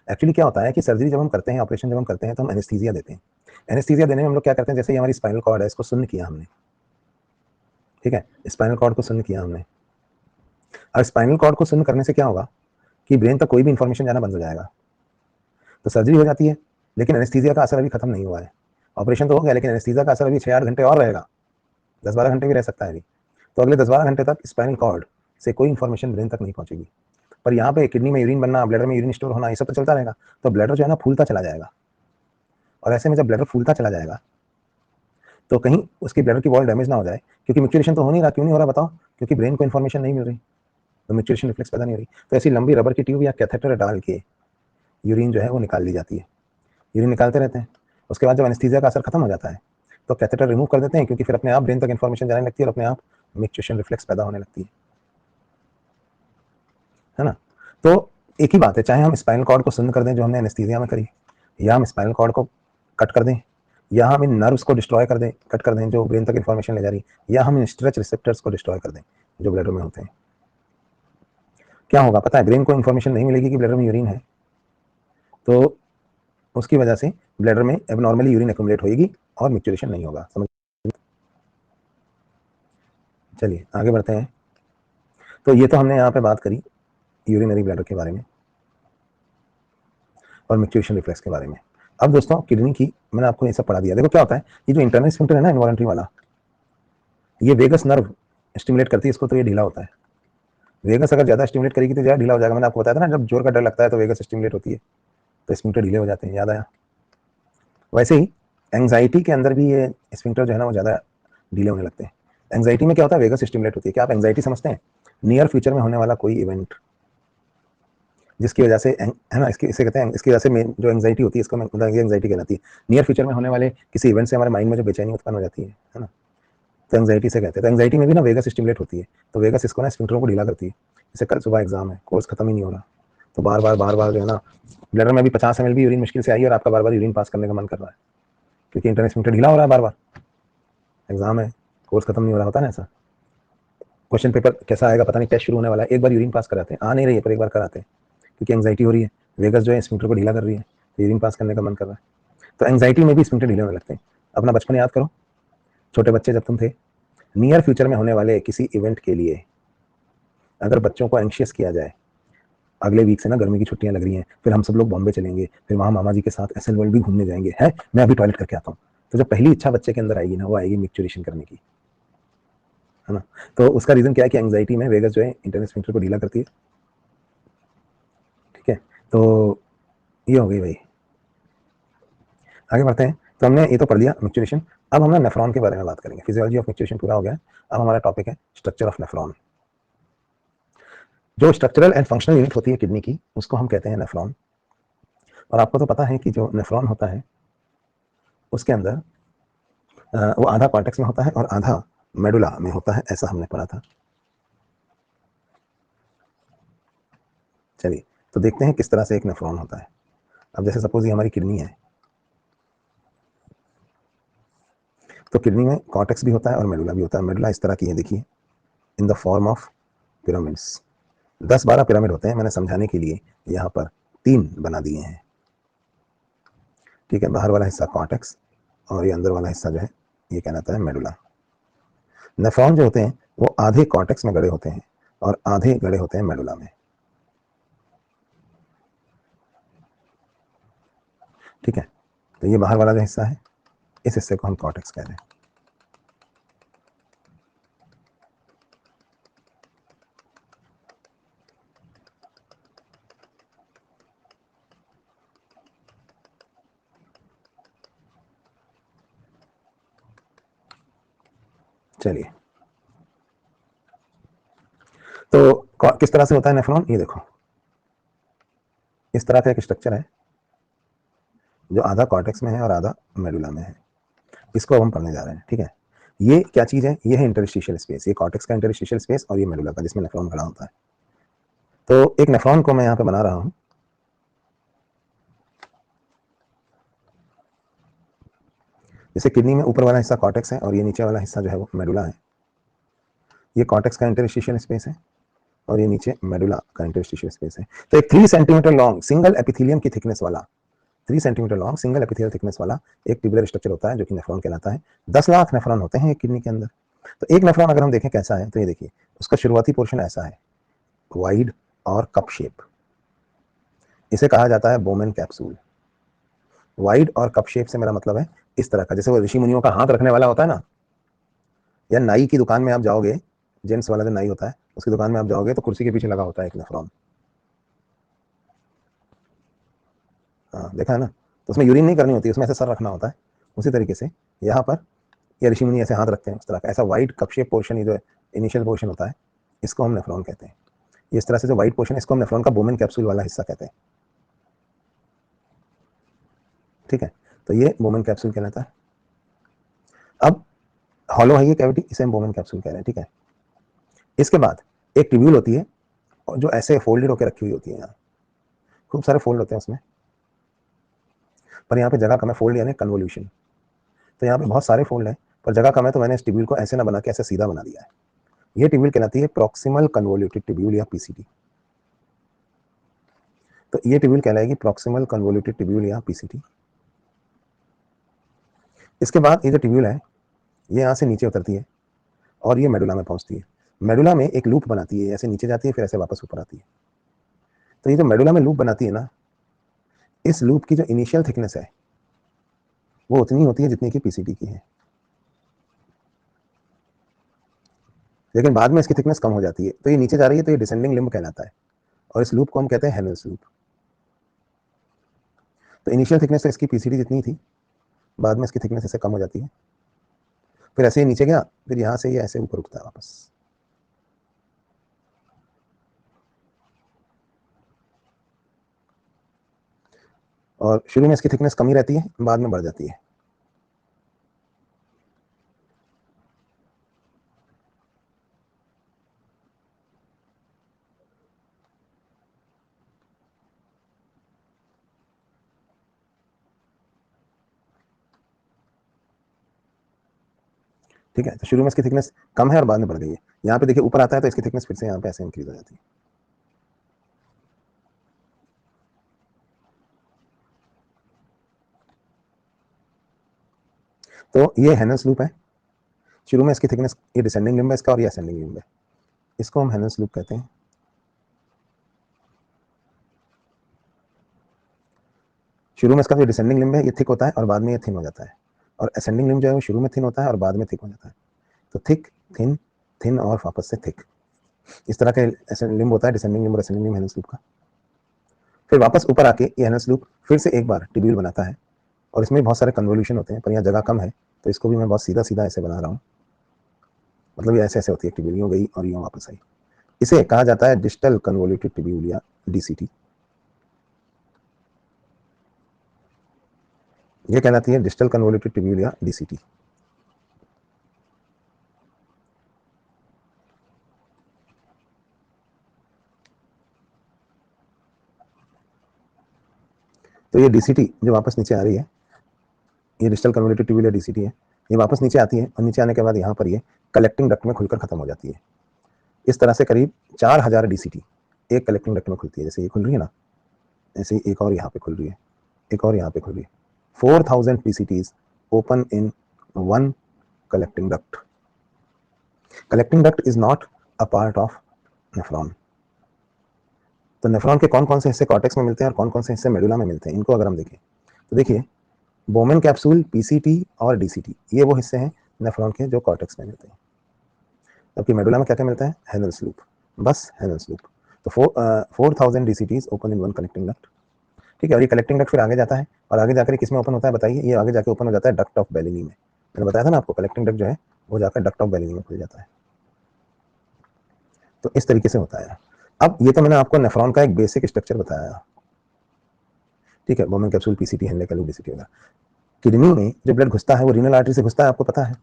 एक्चुअली क्या होता है कि सर्जरी जब हम करते हैं, ऑपरेशन जब हम करते हैं, तो हम एनेस्थीसिया देते हैं। एनेस्थीसिया देने में हम लोग क्या करते हैं, जैसे ये हमारी स्पाइनल कॉर्ड है, इसको सुन्न किया हमने, ठीक है? स्पाइनल कॉर्ड को सुन्न किया हमने। और स्पाइनल कॉर्ड को सुन्न करने से क्या होगा कि ब्रेन तक कोई भी इंफॉर्मेशन जाना बंद हो जाएगा। तो सर्जरी हो जाती है, लेकिन एनेस्थीसिया का असर अभी खत्म नहीं हुआ है। ऑपरेशन तो हो गया, लेकिन एनेस्थीसिया का असर अभी 6-8 घंटे और रहेगा, 10-12 घंटे भी रह सकता है अभी। तो अगले 10-12 घंटे तक स्पाइनल कॉर्ड से कोई इंफॉर्मेशन ब्रेन तक नहीं पहुंचेगी। पर यहाँ पे किडनी में यूरिन बनना, ब्लैडर में यूरिन स्टोर होना, ये सब तो चलता रहेगा। तो ब्लैडर जो है ना फूलता चला जाएगा, और ऐसे में जब ब्लैडर फूलता चला जाएगा तो कहीं उसकी ब्लैडर की वॉल डैमेज ना हो जाए, क्योंकि मैच्योरेशन तो हो नहीं रहा। क्यों नहीं हो रहा बताओ? क्योंकि ब्रेन को इन्फॉर्मेशन नहीं मिल रही, तो मैच्योरेशन रिफ्लेक्स पैदा नहीं हो रही। तो ऐसी लंबी रबर की ट्यूब या कैथेटर डाल के यूरिन जो है वो निकाल ली जाती है। यूरिन निकालते रहते हैं, उसके बाद जब एनेस्थीसिया का असर खत्म हो जाता है तो कैथेटर रिमूव कर देते हैं, क्योंकि फिर अपने आप ब्रेन तक इन्फॉर्मेशन जाने लगती है और अपने आप मैच्योरेशन रिफ्लेक्स पैदा होने लगती है ना? तो एक ही बात है, चाहे हम स्पाइनल कॉर्ड को सुन्न कर दें जो हमने एनेस्थीसिया में करी, या हम स्पाइनल कॉर्ड को कट कर दें, या हम इन नर्व्स को डिस्ट्रॉय कर दें, कट कर दें जो ब्रेन तक इन्फॉर्मेशन ले जा रही, या हम इन स्ट्रेच रिसेप्टर्स को डिस्ट्रॉय कर दें जो ब्लैडर में होते हैं, क्या होगा पता है? ब्रेन को इन्फॉर्मेशन नहीं मिलेगी कि ब्लैडर में यूरिन है, तो उसकी वजह से ब्लैडर में एबनॉर्मली यूरिन एक्यूमुलेट होगी और मैच्योरेशन नहीं होगा। समझ? चलिए आगे बढ़ते हैं। तो ये तो हमने यहाँ पे बात करी यूरिनरी ब्लैडर के बारे में और मैच्योरेशन रिफ्लेक्स के बारे में। अब दोस्तों किडनी की मैंने आपको ये सब पढ़ा दिया। देखो क्या होता है, ये जो इंटरनल स्फिंक्टर है ना इनवॉलंटरी वाला, ये वेगस नर्व स्टिमुलेट करती है इसको, तो ये ढीला होता है। वेगस अगर ज्यादा स्टिमुलेट करेगी तो ज्यादा ढीला हो जाएगा। मैंने आपको बताया था ना, जब जोर का डर लगता है तो वेगस स्टिमुलेट होती है, तो स्फिंक्टर ढीले हो जाते हैं। याद आया? वैसे ही एंग्जाइटी के अंदर भी ये स्फिंक्टर जो है ना वो ज्यादा ढीले होने लगते हैं। एंग्जाइटी में क्या होता है, वेगस स्टिमुलेट होती है। क्या आप एंग्जाइटी समझते हैं? नियर फ्यूचर में होने वाला कोई इवेंट जिसकी वजह से है ना, इसके इसे कहते हैं, इसकी वजह से मेन जो एंग्जाइटी होती है इसको मतलब एंग्जाइटी कहलाती है। नियर फ्यूचर में होने वाले किसी इवेंट से हमारे माइंड में जो बेचैनी उत्पन्न हो जाती है ना, तो एंग्जाइटी से कहते हैं। तो एंग्जाइटी में भी ना वेगस स्टिमुलेट होती है, तो वेगस इसको ना स्फिंक्टरों को ढीला करती है। जैसे कल सुबह एग्जाम है, कोर्स खत्म ही नहीं हो रहा, तो बार बार जो है ना ब्लडर में भी 50 ml भी यूरिन मुश्किल से आई और आपका बार बार यूरिन पास करने का मन कर रहा है, क्योंकि इंटरनल स्फिंक्टर ढीला हो रहा है बार बार। एग्जाम है, कोर्स खत्म नहीं हो रहा, होता है ना ऐसा। क्वेश्चन पेपर कैसा आएगा पता नहीं, टेस्ट शुरू होने वाला है, एक बार यूरिन पास कराते हैं, आ नहीं रही है पर एक बार कराते हैं, क्योंकि एंग्जाइटी हो रही है, वेगस जो है स्फिंक्टर को ढीला कर रही है, तो यूरिन पास करने का मन कर रहा है। तो एंग्जाइटी में भी स्फिंक्टर ढीले होने लगते हैं। अपना बचपन याद करो, छोटे बच्चे जब तुम थे, नियर फ्यूचर में होने वाले किसी इवेंट के लिए अगर बच्चों को एंशियस किया जाए, अगले वीक से ना गर्मी की छुट्टियां लग रही हैं, फिर हम सब लोग बॉम्बे चलेंगे, फिर वहां मामा जी के साथ एसएल वर्ल्ड भी घूमने जाएंगे, है मैं अभी टॉयलेट करके आता हूँ, तो जो पहली इच्छा बच्चे के अंदर आएगी ना वो आएगी मैच्योरेशन करने की, है ना? तो उसका रीजन क्या है कि एंग्जाइटी में वेगस जो है इंटरनल स्फिंक्टर को ढीला करती है। ठीक है, तो ये हो गई भाई। आगे बढ़ते हैं। तो हमने ये तो पढ़ लिया मैच्योरेशन। अब हम ना नेफ्रॉन के बारे में बात करेंगे। फिजियोलॉजी ऑफ मैच्योरेशन पूरा हो गया। अब हमारा टॉपिक है स्ट्रक्चर ऑफ नेफ्रॉन। जो स्ट्रक्चरल एंड फंक्शनल यूनिट होती है किडनी की, उसको हम कहते हैं नेफ्रॉन। और आपको तो पता है कि जो नेफ्रॉन होता है उसके अंदर वो आधा कॉर्टेक्स में होता है और आधा मेडुला में होता है, ऐसा हमने पढ़ा था। चलिए तो देखते हैं किस तरह से एक नेफ्रॉन होता है। अब जैसे सपोज ये हमारी किडनी है, तो किडनी में कॉर्टेक्स भी होता है और मेडुला भी होता है। मेडुला इस तरह की है, देखिए, in the form of pyramids. 10-12 pyramid होते हैं, मैंने समझाने के लिए यहाँ पर 3 बना दिए हैं। ठीक है, बाहर वाला हिस्सा कॉर्टेक्स और ये अंदर वाला हिस्सा जो है ये कहलाता है मेडुला। नेफ्रॉन जो होते हैं वो आधे कॉर्टेक्स में गड़े होते हैं और आधे गड़े होते हैं मेडुला में। ठीक है, तो ये बाहर वाला जो हिस्सा है इस हिस्से को हम कॉर्टेक्स कहते हैं। चलिए, तो किस तरह से होता है नेफ्रॉन, ये देखो, इस तरह का एक स्ट्रक्चर है जो आधा कॉर्टेक्स में है और आधा मेडुला में है। इसको अब हम पढ़ने जा रहे हैं। ठीक है, ये क्या चीज है, ये है इंटरस्टिशियल स्पेस, ये कॉर्टेक्स का इंटरस्टिशियल स्पेस और ये मेडुला का जिसमें नेफ्रॉन खड़ा होता है। तो एक नेफ्रॉन को मैं यहाँ पे बना रहा हूँ, जैसे किडनी में ऊपर वाला हिस्सा कॉर्टेक्स है और ये नीचे वाला हिस्सा जो है वो मेडुला है। ये कॉर्टेक्स का इंटरस्टिशियल स्पेस है और ये नीचे मेडुला का इंटरस्टिशियल स्पेस है। तो एक 3 सेंटीमीटर लॉन्ग सिंगल एपिथेलियम की थिकनेस वाला 3 centimetre long single epithelial thickness वाला एक ट्यूबुलर स्ट्रक्चर होता है जो कि नेफ्रॉन कहलाता है। 10 लाख नेफ्रॉन होते हैं एक किडनी के अंदर। तो एक नेफ्रॉन अगर हम देखें कैसा है, तो ये देखिए उसका शुरुआती पोर्शन ऐसा है, वाइड और कप शेप, इसे कहा जाता है बोमेन कैप्सूल। वाइड और कप शेप से मेरा मतलब है इस तरह का, जैसे वो ऋषि मुनियों का हाथ रखने वाला होता है ना, या नाई की दुकान में आप जाओगे, जेंट्स वाला जो नाई होता है उसकी दुकान में आप जाओगे तो कुर्सी के पीछे लगा होता है एक नेफ्रॉन। हाँ देखा है ना, तो उसमें यूरिन नहीं करनी होती, उसमें ऐसे सर रखना होता है। उसी तरीके से यहाँ पर ये ऋषि मुनि ऐसे हाथ रखते हैं, उस तरह का ऐसा वाइड कप शेप पोर्शन, ये जो इनिशियल पोर्शन होता है इसको हम नेफ्रॉन कहते हैं। इस तरह से जो वाइड पोर्शन है इसको हम नेफ्रॉन का बोमेन कैप्सूल वाला हिस्सा कहते हैं। ठीक है, तो ये बोमेन कैप्सूल कहलाता है। अब हॉलो है ये कैविटी, इसे हम बोमेन कैप्सूल कह रहे हैं। ठीक है, इसके बाद एक ट्यूब्यूल होती है जो ऐसे फोल्डेड होकर रखी हुई होती है, यहाँ खूब सारे फोल्ड होते हैं उसमें, पर यहाँ पे जगह कम है, फोल्ड यानी कन्वोल्यूशन। तो यहाँ पे बहुत सारे फोल्ड है पर जगह कम है, तो मैंने इस ट्यूब्यूल को ऐसे ना बना के ऐसे सीधा बना दिया है। ये ट्यूब्यूल कहलाती है प्रॉक्सिमल कन्वोल्यूटेड ट्यूब्यूल या पीसीटी। तो ये ट्यूब्यूल कहलाएगी प्रॉक्सिमल कन्वोल्यूटेड ट्यूब्यूल या पीसीटी। इसके बाद ये जो ट्यूब्यूल है ये यहाँ से नीचे उतरती है और ये मेडुला में पहुंचती है। मेडुला में एक लूप बनाती है, ऐसे नीचे जाती है फिर ऐसे वापस ऊपर आती है। तो ये जो मेडुला में लूप बनाती है ना, इस लूप की जो इनिशियल थिकनेस है वो उतनी होती है जितनी की पीसीटी की है, लेकिन बाद में इसकी थिकनेस कम हो जाती है। तो ये नीचे जा रही है तो ये डिसेंडिंग लिम्ब कहलाता है और इस लूप को हम कहते हैं हेनल्स लूप। तो इनिशियल थिकनेस तो इसकी पीसीटी जितनी थी, बाद में इसकी थिकनेस ऐसे कम हो जाती है, फिर ऐसे ही नीचे गया, फिर यहाँ से ये ऐसे ऊपर उठता है वापस। और शुरू में इसकी थिकनेस कम ही रहती है, बाद में बढ़ जाती है। ठीक है, तो शुरू में इसकी थिकनेस कम है और बाद में बढ़ गई है। यहाँ पे देखिए ऊपर आता है तो इसकी थिकनेस फिर से यहाँ पे ऐसे इंक्रीज हो जाती है। तो ये हेनल्स लूप है। शुरू में इसकी थिकनेस, ये डिसेंडिंग लिम्ब है इसका और ये असेंडिंग लिम्ब है, इसको हम हेनल्स लूप कहते हैं। शुरू में इसका जो डिसेंडिंग लिम्ब है ये थिक होता है और बाद में ये थिन हो जाता है, और असेंडिंग लिम्ब जो है वो शुरू में थिन होता है और बाद में थिक हो जाता है। तो थिक, थिन, थिन और वापस से थिक, इस तरह का लिम्ब होता है डिसेंडिंग लिम्ब और असेंडिंग लिम्ब हेनल्स लूप का। फिर वापस ऊपर आके ये हेनल्स लूप फिर से एक बार ट्यूब्यूल बनाता है और इसमें बहुत सारे कन्वोल्यूशन होते हैं, पर यहाँ जगह कम है तो इसको भी मैं बहुत सीधा सीधा ऐसे बना रहा हूँ। मतलब ये ऐसे ऐसे होती है, ट्यूब्यूल यूँ गई और यूँ वापस आई। इसे कहा जाता है डिस्टल कन्वोल्यूटेड ट्यूब्यूल या डीसीटी। ये कहलाती है डिस्टल कन्वोल्यूटेड ट्यूब्यूल या डीसीटी। तो ये डीसीटी जो वापस नीचे आ रही है, ये डिस्टल कन्वोल्यूटेड ट्यूब्यूल या डीसीटी है, ये वापस नीचे आती है और नीचे आने के बाद यहाँ पर ये कलेक्टिंग डक्ट में खुलकर खत्म हो जाती है। इस तरह से करीब 4000 डीसीटी एक कलेक्टिंग डक्ट में खुलती है। जैसे ये खुल रही है ना, ऐसे ही एक और यहाँ पे खुल रही है, एक और यहाँ पे खुल रही है। 4000 DCTs open in one collecting duct. Collecting duct is not a part of nephron. तो नेफ्रॉन के कौन कौन से हिस्से कॉर्टेक्स में मिलते हैं और कौन कौन से हिस्से मेडुला में मिलते हैं, इनको अगर हम देखें तो देखिए बोमेन कैप्सूल, पीसीटी और डीसीटी ये वो हिस्से हैं नेफ्रॉन के जो कॉर्टेक्स में मिलते हैं। जबकि मेडुला में क्या क्या मिलता है, हेनल्स लूप, बस हेनल्स लूप। तो 4000 DCTs open in one collecting duct. ठीक है, और ये कलेक्टिंग डक्ट फिर आगे जाता है और आगे जाकर किस में ओपन होता है बताइए, ये आगे जाके ओपन हो जाता है डक्ट ऑफ बेलिनी में। मैंने बताया था ना आपको, कलेक्टिंग डक्ट जो है वो जाकर डक्ट ऑफ बेलिनी में खुल जाता है। तो इस तरीके से होता है। अब ये तो मैंने आपको नेफ्रॉन का एक बेसिक स्ट्रक्चर बताया। ठीक है, बोमेन कैप्सूल, पीसीटी, हेनले का लूप, डीसीटी वगैरह। किडनी में जो ब्लड घुसता है वो रीनल आर्टरी से घुसता है, आपको पता है।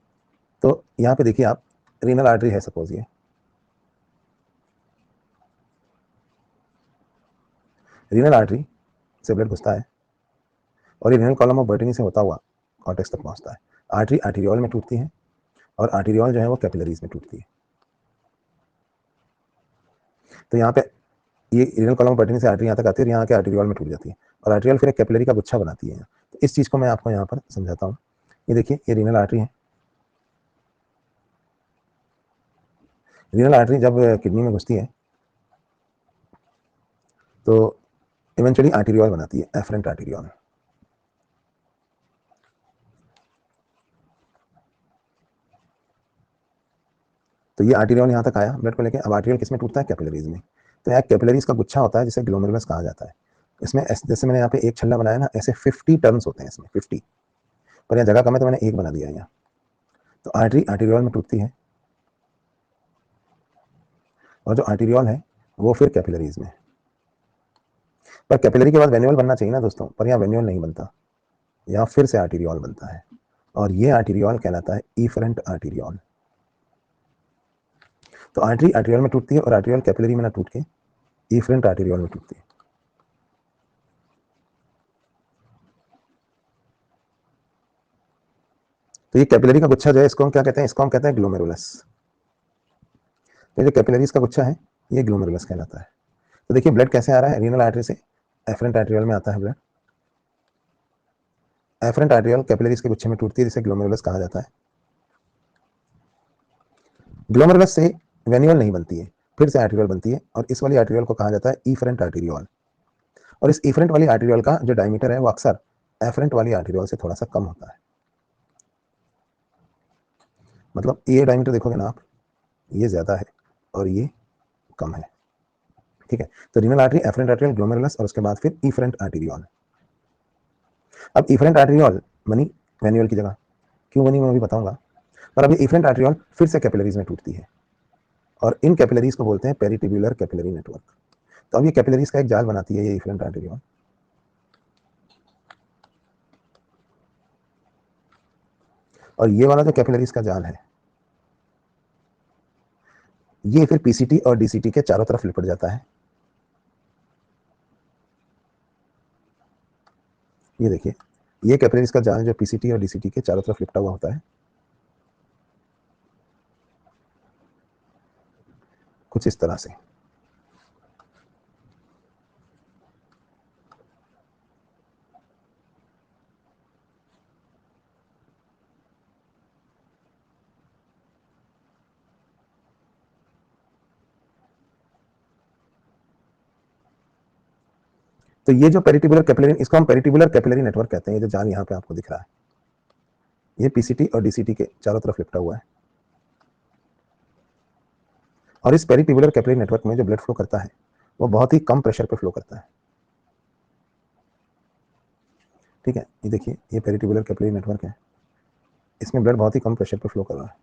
तो यहाँ पे देखिए आप, रीनल आर्टरी है सपोज, ये रीनल आर्टरी से ब्लड घुसता है और ये रीनल कॉलम ऑफ बर्टनी से होता हुआ कॉर्टेक्स तक पहुंचता है। आर्टरी आर्टीरियोल में टूटती है और आर्टीरियोल जो है वो कैपिलरीज में टूटती है। तो यहाँ पे ये रीनल कॉलम ऑफ बर्टनी से आर्टरी यहाँ तक आती है और यहाँ के आर्टीरियोल में टूट जाती है और आर्टीरियोल फिर एक कैपिलरी का गुच्छा बनाती है। तो इस चीज़ को मैं आपको यहाँ पर समझाता हूँ। ये देखिए, ये रीनल आर्टरी है। रीनल आर्टरी जब किडनी में घुसती है तो इवेंचुअली आर्टीरियोल बनाती है, एफरेंट आर्टीरियोल। तो ये आर्टीरियोल यहाँ तक आया ब्लड को लेके। अब आर्टीरियोल किस में टूटता है? कैपिलरीज में। तो यहाँ कैपिलरीज का गुच्छा होता है जिसे ग्लोमेरुलस कहा जाता है। इसमें जैसे मैंने यहाँ पे एक छल्ला बनाया ना, ऐसे 50 टर्म्स होते हैं इसमें, 50। पर यहाँ जगह कम है तो मैंने एक बना दिया यहाँ। तो आर्टरी आर्टीरियोल में टूटती है और जो आर्टीरियोल है वो फिर कैपिलरीज में। पर कैपिलरी के बाद वेन्यूल बनना चाहिए ना दोस्तों, पर यहाँ वेन्यूल नहीं बनता, यहाँ फिर से आर्टीरियोल बनता है और ये आर्टीरियोल कहलाता है इफरेंट आर्टीरियोल। तो आर्टरी आर्टीरियोल में टूटती है और आर्टीरियोल कैपिलरी में ना टूट के इफरेंट आर्टीरियोल में टूटती है। तो ये कैपिलरी का गुच्छा जो है इसको हम क्या कहते हैं? इसको हम कहते हैं ग्लोमेरुलस। तो जो कैपिलरीज का गुच्छा है ये ग्लोमेरुलस कहलाता है। तो देखिए ब्लड कैसे आ रहा है? रीनल आर्टरी से एफरेंट आर्टीरियोल में आता है ब्लड। एफरेंट आर्टीरियोल कैपिलरीज के गुच्छे में टूटती है जिसे ग्लोमेरुलस कहा जाता है। ग्लोमेरुलस से वेन्यूल नहीं बनती है, फिर से आर्टीरियोल बनती है और इस वाली आर्टीरियोल को कहा जाता है इफरेंट आर्टीरियोल। और इस इफरेंट वाली आर्टीरियोल का जो डायमीटर है वो अक्सर एफरेंट वाली आर्टीरियोल से थोड़ा सा कम होता है। मतलब ये डायमीटर देखोगे ना आप, ये ज्यादा है और ये कम है। ठीक है, तो renal artery, afferent arteriole, glomerulus और उसके बाद फिर इफरेंट आर्टीरियोल। अब इफरेंट आर्टीरियोल बनी वेन्यूल की जगह, क्यों बनी मैं अभी बताऊंगा। पर अभी इफरेंट आर्टीरियोल फिर से कैपिलरीज में टूटती है और इन कैपिलरीज को बोलते हैं पेरिटिब्यूलर कैपिलरी नेटवर्क। तो अब ये कैपिलरीज का एक जाल बनाती है ये इफरेंट आर्टीरियोल। और ये वाला जो कैपिलरीज का जाल है ये फिर पीसीटी और डीसीटी के चारों तरफ लिपट जाता है। ये देखिए, ये कैपिलरीज का जाल जो पीसीटी और डीसीटी के चारों तरफ लिपटा हुआ होता है, कुछ इस तरह से। तो ये जो पेरिटिबुलर कैपिलरी, इसको हम पेरिटिबुलर कैपिलरी नेटवर्क कहते हैं। ये जो जाल यहाँ पे आपको दिख रहा है ये पीसीटी और डीसीटी के चारों तरफ लिपटा हुआ है। और इस पेरिटिबुलर कैपिलरी नेटवर्क में जो ब्लड फ्लो करता है वो बहुत ही कम प्रेशर पे फ्लो करता है। ठीक है, ये देखिए, ये पेरिटिबुलर कैपिलरी नेटवर्क है, इसमें ब्लड बहुत ही कम प्रेशर पे फ्लो कर रहा है।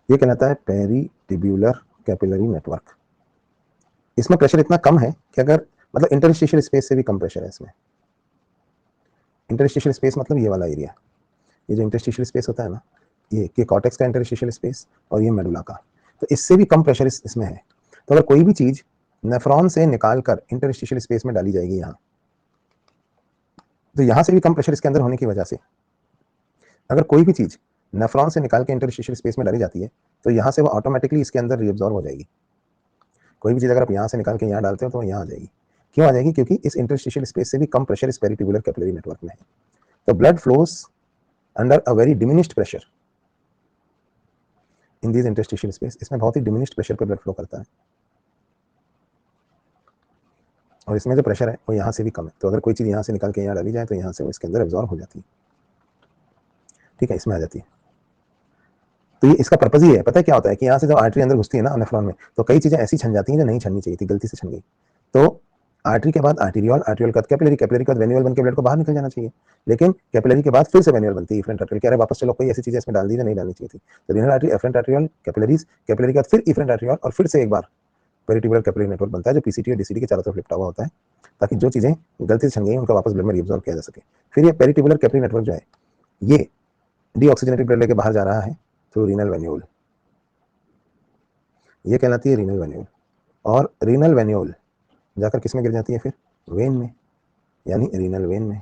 ये कहलाता है पेरिटिब्यूलर कैपिलरी नेटवर्क। इसमें प्रेशर इतना कम है कि अगर, मतलब इंटरस्टिशियल स्पेस से भी कम प्रेशर है इसमें। इंटरस्टिशियल स्पेस मतलब ये वाला एरिया, ये जो इंटरस्टिशियल स्पेस होता है ना, ये कॉर्टेक्स का इंटरस्टिशियल स्पेस और ये मेडुला का, तो इससे भी कम प्रेशर इसमें है। तो अगर कोई भी चीज नेफ्रॉन से निकालकर इंटरस्टिशियल स्पेस में डाली जाएगी यहाँ, तो यहाँ से भी कम प्रेशर इसके अंदर होने की वजह से अगर कोई भी चीज नेफ्रॉन से निकाल के इंटरस्टिशियल स्पेस में डाली जाती है तो यहाँ से वो ऑटोमेटिकली इसके अंदर रिएब्जॉर्ब हो जाएगी। कोई भी चीज अगर आप यहाँ से निकाल के यहाँ डालते हो तो यहाँ आ जाएगी। क्यों आ जाएगी? क्योंकि इस इंटरस्टिशियल स्पेस से भी कम प्रेशर इस पेरिटिबुलर कैपिलरी नेटवर्क में है। तो blood flows under a very diminished pressure in this interstitial space. इसमें बहुत ही डिमिनिश्ड प्रेशर पे ब्लड फ्लो करता है और इसमें जो प्रेशर है वो यहाँ से भी कम है। तो अगर कोई चीज यहाँ से निकाल के यहाँ डाली जाए तो यहाँ से वो इसके अंदर एब्जॉर्ब हो जाती है। ठीक है, इसमें आ जाती है। तो ये इसका पर्पज ही है, पता है क्या होता है कि यहाँ से जब आर्टरी अंदर घुसती है ना नेफ्रॉन में, तो कई चीजें ऐसी छन जाती हैं जो नहीं छननी चाहिए थी, गलती से छन गई। तो आर्टरी के बाद आर्टीरियोल, आर्टीरियोल का कैपिलरी, कैपिलरी का वेन्यूल बन के ब्लड को बाहर निकल जाना चाहिए। लेकिन कैपिलरी के बाद फिर से वेन्यूल बनती है, इफरेंट आर्टरियल। कह रहे वापस चलो, कोई ऐसी चीज इसमें डाल दी जो नहीं डालनी चाहिए थी। तो renal artery, afferent arteriole, capillaries, capillary के बाद फिर इफरेंट आर्टरियल और फिर से एक बार पेरिट्यूबुलर कैपिलरी नेटवर्क बनता है जो पीसीटी और डीसीटी के चारों तरफ लिपटा हुआ होता है, ताकि जो चीजें गलती से छन गई उनका वापस ब्लड में रिअब्सॉर्ब किया जा सके। फिर ये पेरिट्यूबुलर कैपिलरी नेटवर्क जो है ये डीऑक्सीजनेटेड ब्लड लेके बाहर जा रहा है थ्रू रीनल वेन्यूल, ये कहलाती है रीनल वेन्यूल। और रीनल वेन्यूल जाकर किस में गिर जाती है फिर? वेन में, यानी रीनल वेन में।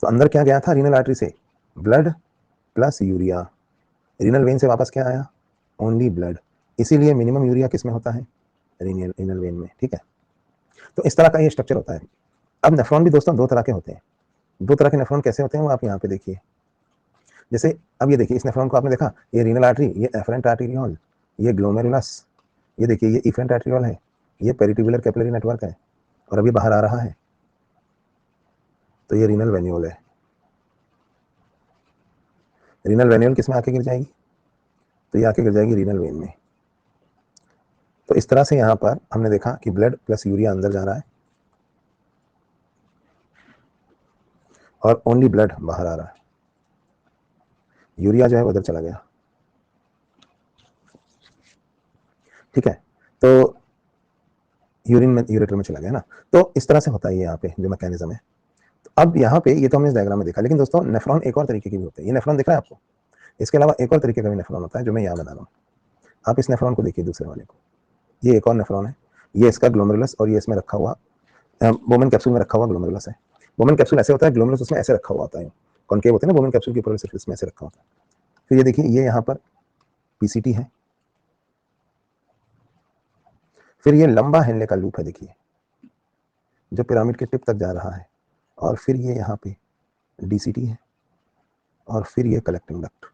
तो अंदर क्या गया था रीनल आर्टरी से? Blood plus urea. Renal vein से वापस क्या आया? Only blood. इसीलिए मिनिमम यूरिया किस में होता है? रीनल वेन में। ठीक है, तो इस तरह का ये स्ट्रक्चर होता है। अब नेफ्रॉन भी दोस्तों दो तरह के होते हैं। दो तरह के नेफ्रॉन कैसे होते हैं वो आप यहाँ पे देखिए। जैसे अब ये देखिए, इस नेफ्रॉन को आपने देखा, ये रीनल आर्टरी, ये एफरेंट आर्टीरियोल, ये ग्लोमेरुलस, ये देखिए ये इफरेंट आर्टीरियोल है, ये पेरिट्यूबुलर कैपिलरी नेटवर्क है, और अभी बाहर आ रहा है तो ये रीनल वेन्यूल है। रीनल वेन्यूल किस में आके गिर जाएगी? तो ये आके गिर जाएगी रीनल वेन में। तो इस तरह से यहाँ पर हमने देखा कि ब्लड प्लस यूरिया अंदर जा रहा है और ओनली ब्लड बाहर आ रहा है, यूरिया जो है उधर चला गया। ठीक है, तो यूरिन में, यूरेटर में चला गया ना। तो इस तरह से होता है ये यहाँ पे जो मैकेनिज्म है। तो अब यहाँ पे ये तो हमने इस डायग्राम में देखा, लेकिन दोस्तों नेफ्रॉन एक और तरीके के भी होते हैं। ये नेफ्रॉन दिख रहा है आपको? इसके अलावा एक और तरीके का भी नेफ्रॉन होता है जो मैं यहाँ बना रहा हूँ। आप इस नेफ्रॉन को देखिए, दूसरे वाले को, ये एक और नेफ्रॉन है, ये इसका ग्लोमेरुलस, और ये इसमें रखा हुआ बोमेन कैप्सूल में रखा हुआ ग्लोमेरुलस है। बोमेन कैप्सूल ऐसे होता है, ग्लोमेरुलस उसमें ऐसे रखा हुआ होता है, कॉनकेव होते हैं ना बोमेन कैप्सूल के ऊपर, सिर्फ इसमें ऐसे रखा होता है। फिर ये देखिए, ये यहाँ पर पीसीटी है, फिर ये लंबा हेनले का लूप है देखिए, जो पिरामिड के टिप तक जा रहा है, और फिर ये यहाँ पे डीसीटी है, और फिर ये कलेक्टिंग डक्ट।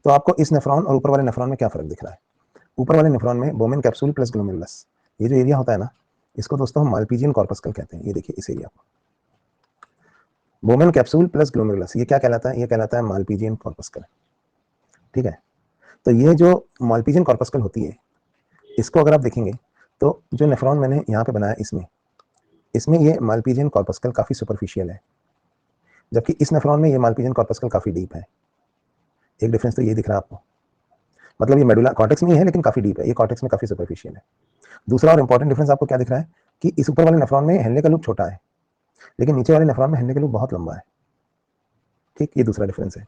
तो आपको इस नेफ्रॉन और ऊपर वाले नेफ्रॉन में क्या फर्क दिख रहा है? ऊपर वाले नेफ्रॉन में बोमेन कैप्सूल प्लस ग्लोमेरुलस, ये जो एरिया होता है ना, इसको दोस्तों हम माल्पीजियन कॉर्पस्कल कहते हैं। ये देखिए इस एरिया को, बोमेन कैप्सूल प्लस ग्लोमेरुलस, ये क्या कहलाता है? ये कहलाता है माल्पीजियन कॉर्पस्कल। ठीक है, तो ये जो माल्पीजियन कॉर्पस्कल होती है, इसको अगर आप देखेंगे तो जो नेफ्रॉन मैंने यहाँ पे बनाया इसमें, इसमें ये माल्पीजियन कॉर्पस्कल काफी सुपरफिशियल है, जबकि इस नेफ्रॉन में ये माल्पीजियन कॉर्पस्कल काफी डीप है। एक डिफरेंस तो ये दिख रहा है आपको, मतलब ये मेडुला कॉर्टेक्स में ही है लेकिन काफी डीप है, ये कॉर्टेक्स में काफी सुपरफिशियल है। दूसरा और इंपॉर्टेंट डिफरेंस आपको क्या दिख रहा है कि इस ऊपर वाले नेफ्रॉन में हेनले का लूप छोटा है, लेकिन नीचे वाले नेफ्रॉन में हेनले का लूप बहुत लंबा है। ठीक, ये दूसरा डिफरेंस है।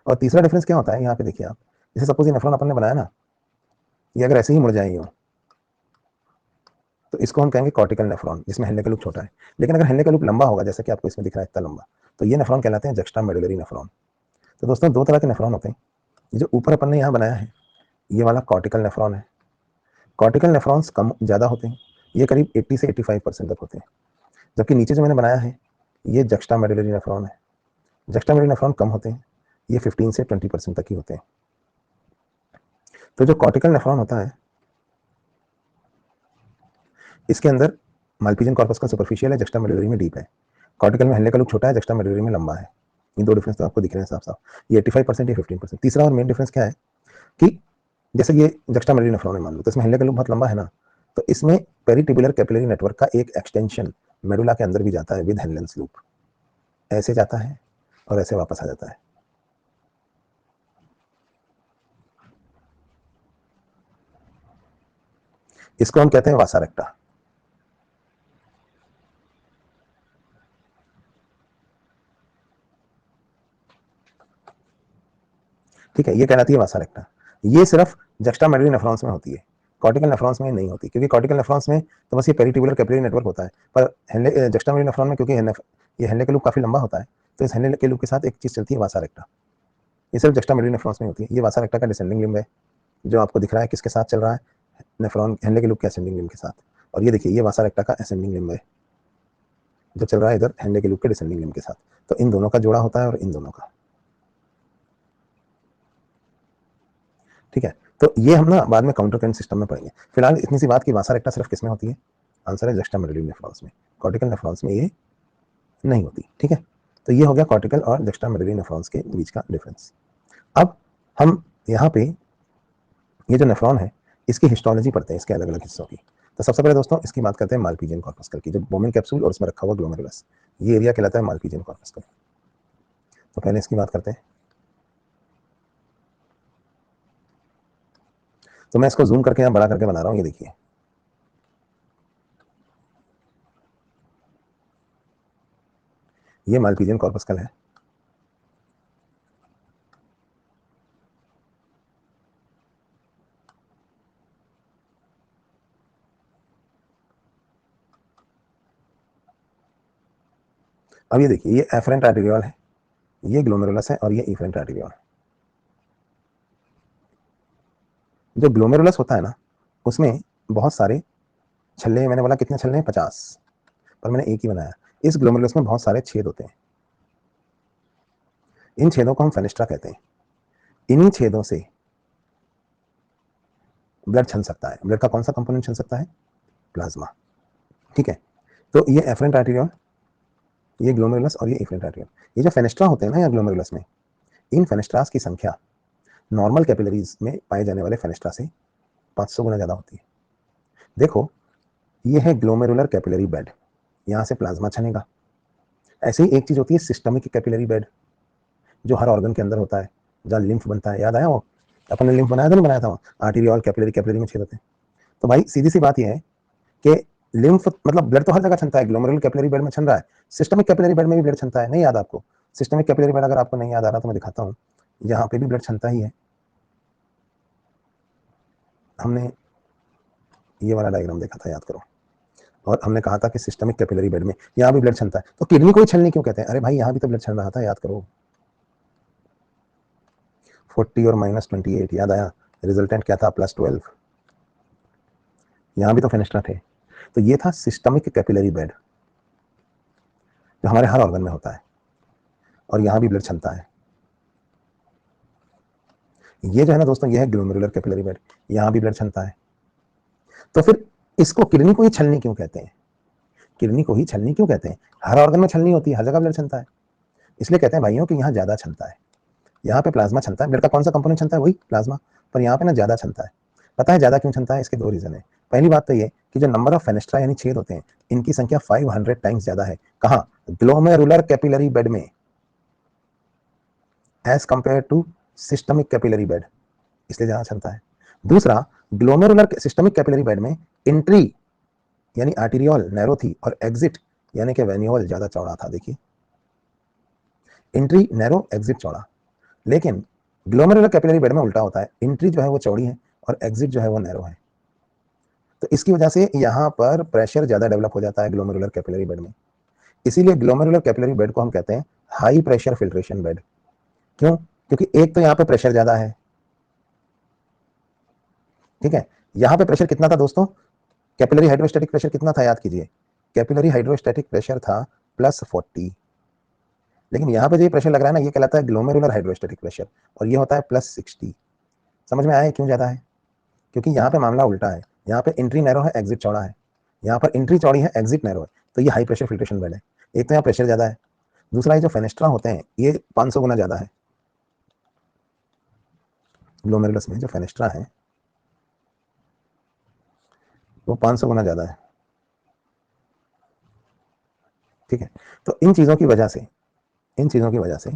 और तीसरा डिफरेंस क्या होता है, यहाँ पे देखिए आप, जैसे सपोज ये नेफ्रॉन अपन ने बनाया ना, ये अगर ऐसे ही मुड़ जाए यूं, तो इसको हम कहेंगे कॉर्टिकल नेफ्रॉन, जिसमें हेनले का लूप छोटा है। लेकिन अगर हेनले का लूप लंबा होगा, जैसा कि आपको इसमें दिख रहा है इतना लंबा, तो ये नेफ्रॉन कहलाते हैं जक्स्टा मेडुलरी नेफ्रॉन। तो दोस्तों दो तरह के नेफ्रॉन होते हैं। ये जो ऊपर अपन ने यहाँ बनाया है, ये वाला कॉर्टिकल नेफ्रॉन है। कॉर्टिकल नेफ्रॉन्स कम ज़्यादा होते हैं, ये करीब 80 से 85% तक होते हैं, जबकि नीचे जो मैंने बनाया है ये जक्स्टा मेडुलरी नेफ्रॉन है। जक्स्टा मेडुलरी नेफ्रॉन कम होते हैं, ये 15 से 20% तक ही होते हैं। तो जो कॉर्टिकल नेफ्रॉन होता है, इसके अंदर माल्पीजियन कॉर्पस्कल सुपरफिशियल है, जक्स्टा मेडुलरी में डीप है। कॉर्टिकल में हेनले का लूप छोटा है, जक्स्टा मेडुलरी में लंबा है। ये दो डिफरेंस तो आपको दिख रहे हैं साफ साफ, ये 85%, ये 15%। तीसरा और मेन डिफरेंस क्या है कि जैसे ये जक्स्टा मेडुलरी नेफ्रॉन है मान लो, तो इसमें हेनले का लूप बहुत लंबा है ना, तो इसमें पेरिटिबुलर कैपिलरी नेटवर्क का एक एक्सटेंशन मेडुला के अंदर भी जाता है विद हेनलेंस लूप, ऐसे जाता है और ऐसे वापस आ जाता है। इसको हम कहते हैं वासा रेक्टा। ठीक है, ये कहलाती है वासा रेक्टा। ये सिर्फ जक्स्टा मेडुलरी नेफ्रॉन्स में होती है, कॉर्टिकल नेफ्रॉन्स में नहीं होती, क्योंकि कॉर्टिकल नेफ्रॉन्स में तो बस ये पेरिटिबुलर कैपिलरी नेटवर्क होता है, पर हेनले जक्स्टा मेडुलरी नेफ्रॉन में क्योंकि ये हेनले का लूप काफी लंबा होता है, तो इस हेनले के लूप के साथ एक चीज चलती है वासा रेक्टा। ये सिर्फ जक्स्टा मेडुलरी नेफ्रॉन्स में होती है। ये वासा रेक्टा का डिसेंडिंग लिम्ब है, जो आपको दिख रहा है किसके साथ चल रहा है, नेफ्रॉन हेनले के लूप के असेंडिंग लिम्ब के साथ। और ये देखिए, ये वासा रेक्टा का असेंडिंग लिम्ब है, जो चल रहा है इधर हेनले के लूप के डिसेंडिंग लिम्ब के साथ। तो इन दोनों का जोड़ा होता है और इन दोनों का। ठीक है, तो ये हम ना बाद में काउंटर करंट सिस्टम में पढ़ेंगे। फिलहाल इतनी सी बात कि वासा रेक्टा सिर्फ किसमें होती है, आंसर है जक्स्टा मेडुलरी नेफ्रॉन्स में, कॉर्टिकल नेफ्रॉन्स में ये नहीं होती। ठीक है, तो ये हो गया कॉर्टिकल और जक्स्टा मेडुलरी नेफ्रॉन्स के बीच का डिफरेंस। अब हम यहाँ पे ये जो नेफ्रॉन है, इसकी हिस्टोलॉजी पढ़ते हैं, इसके अलग अलग हिस्सों की। तो सबसे पहले दोस्तों इसकी बात करते हैं माल्पीजियन कॉर्पस्कल की, जो बोमेन कैप्सूल और उसमें रखा हुआ ग्लोमेरुलस, ये एरिया कहलाता है माल्पीजियन कॉर्पस्कल। तो पहले इसकी बात करते हैं। तो मैं इसको जूम करके यहाँ बड़ा करके बना रहा हूँ, ये देखिए। ये मालपीजियन कॉर्पस्कल है। अब ये देखिए, ये एफरेंट आर्टेरियोल है, ये ग्लोमेरुलस है और ये इफरेंट आर्टेरियोल। जो ग्लोमेरुलस होता है ना, उसमें बहुत सारे छल्ले, मैंने बोला कितने छल्ले हैं, 50, पर मैंने एक ही बनाया। इस ग्लोमेरुलस में बहुत सारे छेद होते हैं, इन छेदों को हम फेनेस्ट्रा कहते हैं। इन्हीं छेदों से ब्लड छन सकता है। ब्लड का कौन सा कंपोनेंट छन सकता है? प्लाज्मा। ठीक है, तो ये एफरेंट आर्टेरियोल, ये ग्लोमेरुलस और ये इफरेंट आर्टेरियोल। ये जो फेनेस्ट्रा होते हैं ना या ग्लोमेरुलस में, इन फेनेस्ट्रास की संख्या नॉर्मल कैपिलरीज में पाए जाने वाले फेनेस्ट्रा से 500 गुना ज्यादा होती है। देखो, ये है ग्लोमेरुलर कैपिलरी बेड, यहां से प्लाज्मा छनेगा। ऐसे ही एक चीज होती है सिस्टमिक कैपिलरी बेड, जो हर ऑर्गन के अंदर होता है, जहां लिम्फ बनता है। याद आया वो अपन ने लिम्फ बनाया था, नहीं बनाया था? आर्टेरियोल, कैपिलरी, कैपिलरी में छेद होते हैं। तो भाई सीधी सी बात यह है कि लिम्फ मतलब ब्लड तो हर जगह छनता है, ग्लोमेरुलर कैपिलरी बेड में छन रहा है, सिस्टमिक कैपिलरी बेड में भी ब्लड छनता है। नहीं याद आपको? सिस्टमिक कैपिलरी बेड अगर आपको नहीं याद आ रहा तो मैं दिखाता हूँ, यहाँ पे भी ब्लड छनता ही है। हमने ये वाला डायग्राम देखा था, याद करो, और हमने कहा था कि सिस्टमिक कैपिलरी बेड में यहाँ भी ब्लड छनता है। तो किडनी को ही छलनी क्यों कहते हैं? अरे भाई यहाँ भी तो ब्लड छन रहा था, याद करो। 40 और -28, याद आया? रिजल्टेंट क्या था? +12। यहाँ भी तो फेनेस्ट्रा थे। तो ये था सिस्टमिक कैपिलरी बेड, जो हमारे हर ऑर्गन में होता है, और यहाँ भी ब्लड छनता है। ये जो है ना दोस्तों, ये है ग्लोमेरुलर कैपिलरी बेड, यहाँ भी ब्लड छनता है। तो फिर इसको किडनी को ही छलनी क्यों कहते हैं? किडनी को ही छलनी क्यों कहते हैं? हर ऑर्गन में छलनी होती है, हर जगह ब्लड छनता है, इसलिए कहते हैं भाइयों कि यहाँ ज्यादा छनता है। यहाँ पे प्लाज्मा छनता है, ब्लड का कौन सा कंपोनेंट छनता है? वही प्लाज्मा, पर यहाँ पे ना ज्यादा छनता है। पता है ज्यादा क्यों छनता है? इसके दो रीजन है। पहली बात तो ये कि जो नंबर ऑफ फेनेस्ट्रा यानी छेद होते हैं, इनकी संख्या 500 टाइम्स ज्यादा है। कहाँ? ग्लोमेरुलर कैपिलरी बेड में, as compare to systemic capillary bed, इसलिए ज्यादा छनता है। दूसरा, ग्लोमेरुलर सिस्टमिक कैपिलरी बेड में एंट्री यानी आर्टेरियोल नैरो थी, और एग्जिट यानी कि वेन्यूल ज्यादा चौड़ा था। देखिए, एंट्री नैरो, एग्जिट चौड़ा। लेकिन ग्लोमेरुलर कैपिलरी बेड में उल्टा होता है, एंट्री जो है वो चौड़ी है और एग्जिट जो है वो नैरो है। तो इसकी वजह से यहाँ पर प्रेशर ज्यादा डेवलप हो जाता है ग्लोमेरुलर कैपिलरी बेड में। इसीलिए ग्लोमेरुलर कैपिलरी बेड को हम कहते हैं हाई प्रेशर फिल्ट्रेशन बेड। क्यों? क्योंकि एक तो यहाँ पे प्रेशर ज्यादा है, ठीक है। यहाँ पे प्रेशर कितना था दोस्तों? कैपिलरी हाइड्रोस्टैटिक प्रेशर कितना था, याद कीजिए। कैपिलरी हाइड्रोस्टैटिक प्रेशर था +40, लेकिन यहाँ पे जो प्रेशर लग रहा है ना, ये कहलाता है ग्लोमेरुलर हाइड्रोस्टैटिक प्रेशर, और ये होता है +60। समझ में आया क्यों ज्यादा है? क्योंकि यहाँ पे मामला उल्टा है, यहाँ पे एंट्री नैरो है, एग्जिट चौड़ा है। यहाँ पर एंट्री चौड़ी है, एग्जिट नैरो है, तो ये हाई प्रेशर फिल्ट्रेशन बेड है। एक तो यहाँ प्रेशर ज्यादा है, दूसरा ये जो फेनेस्ट्रा होते हैं ये 500 गुना ज्यादा है। ग्लोमेरुलस में जो फेनेस्ट्रा है वो 500 गुना ज्यादा है, ठीक है। तो इन चीजों की वजह से, इन चीजों की वजह से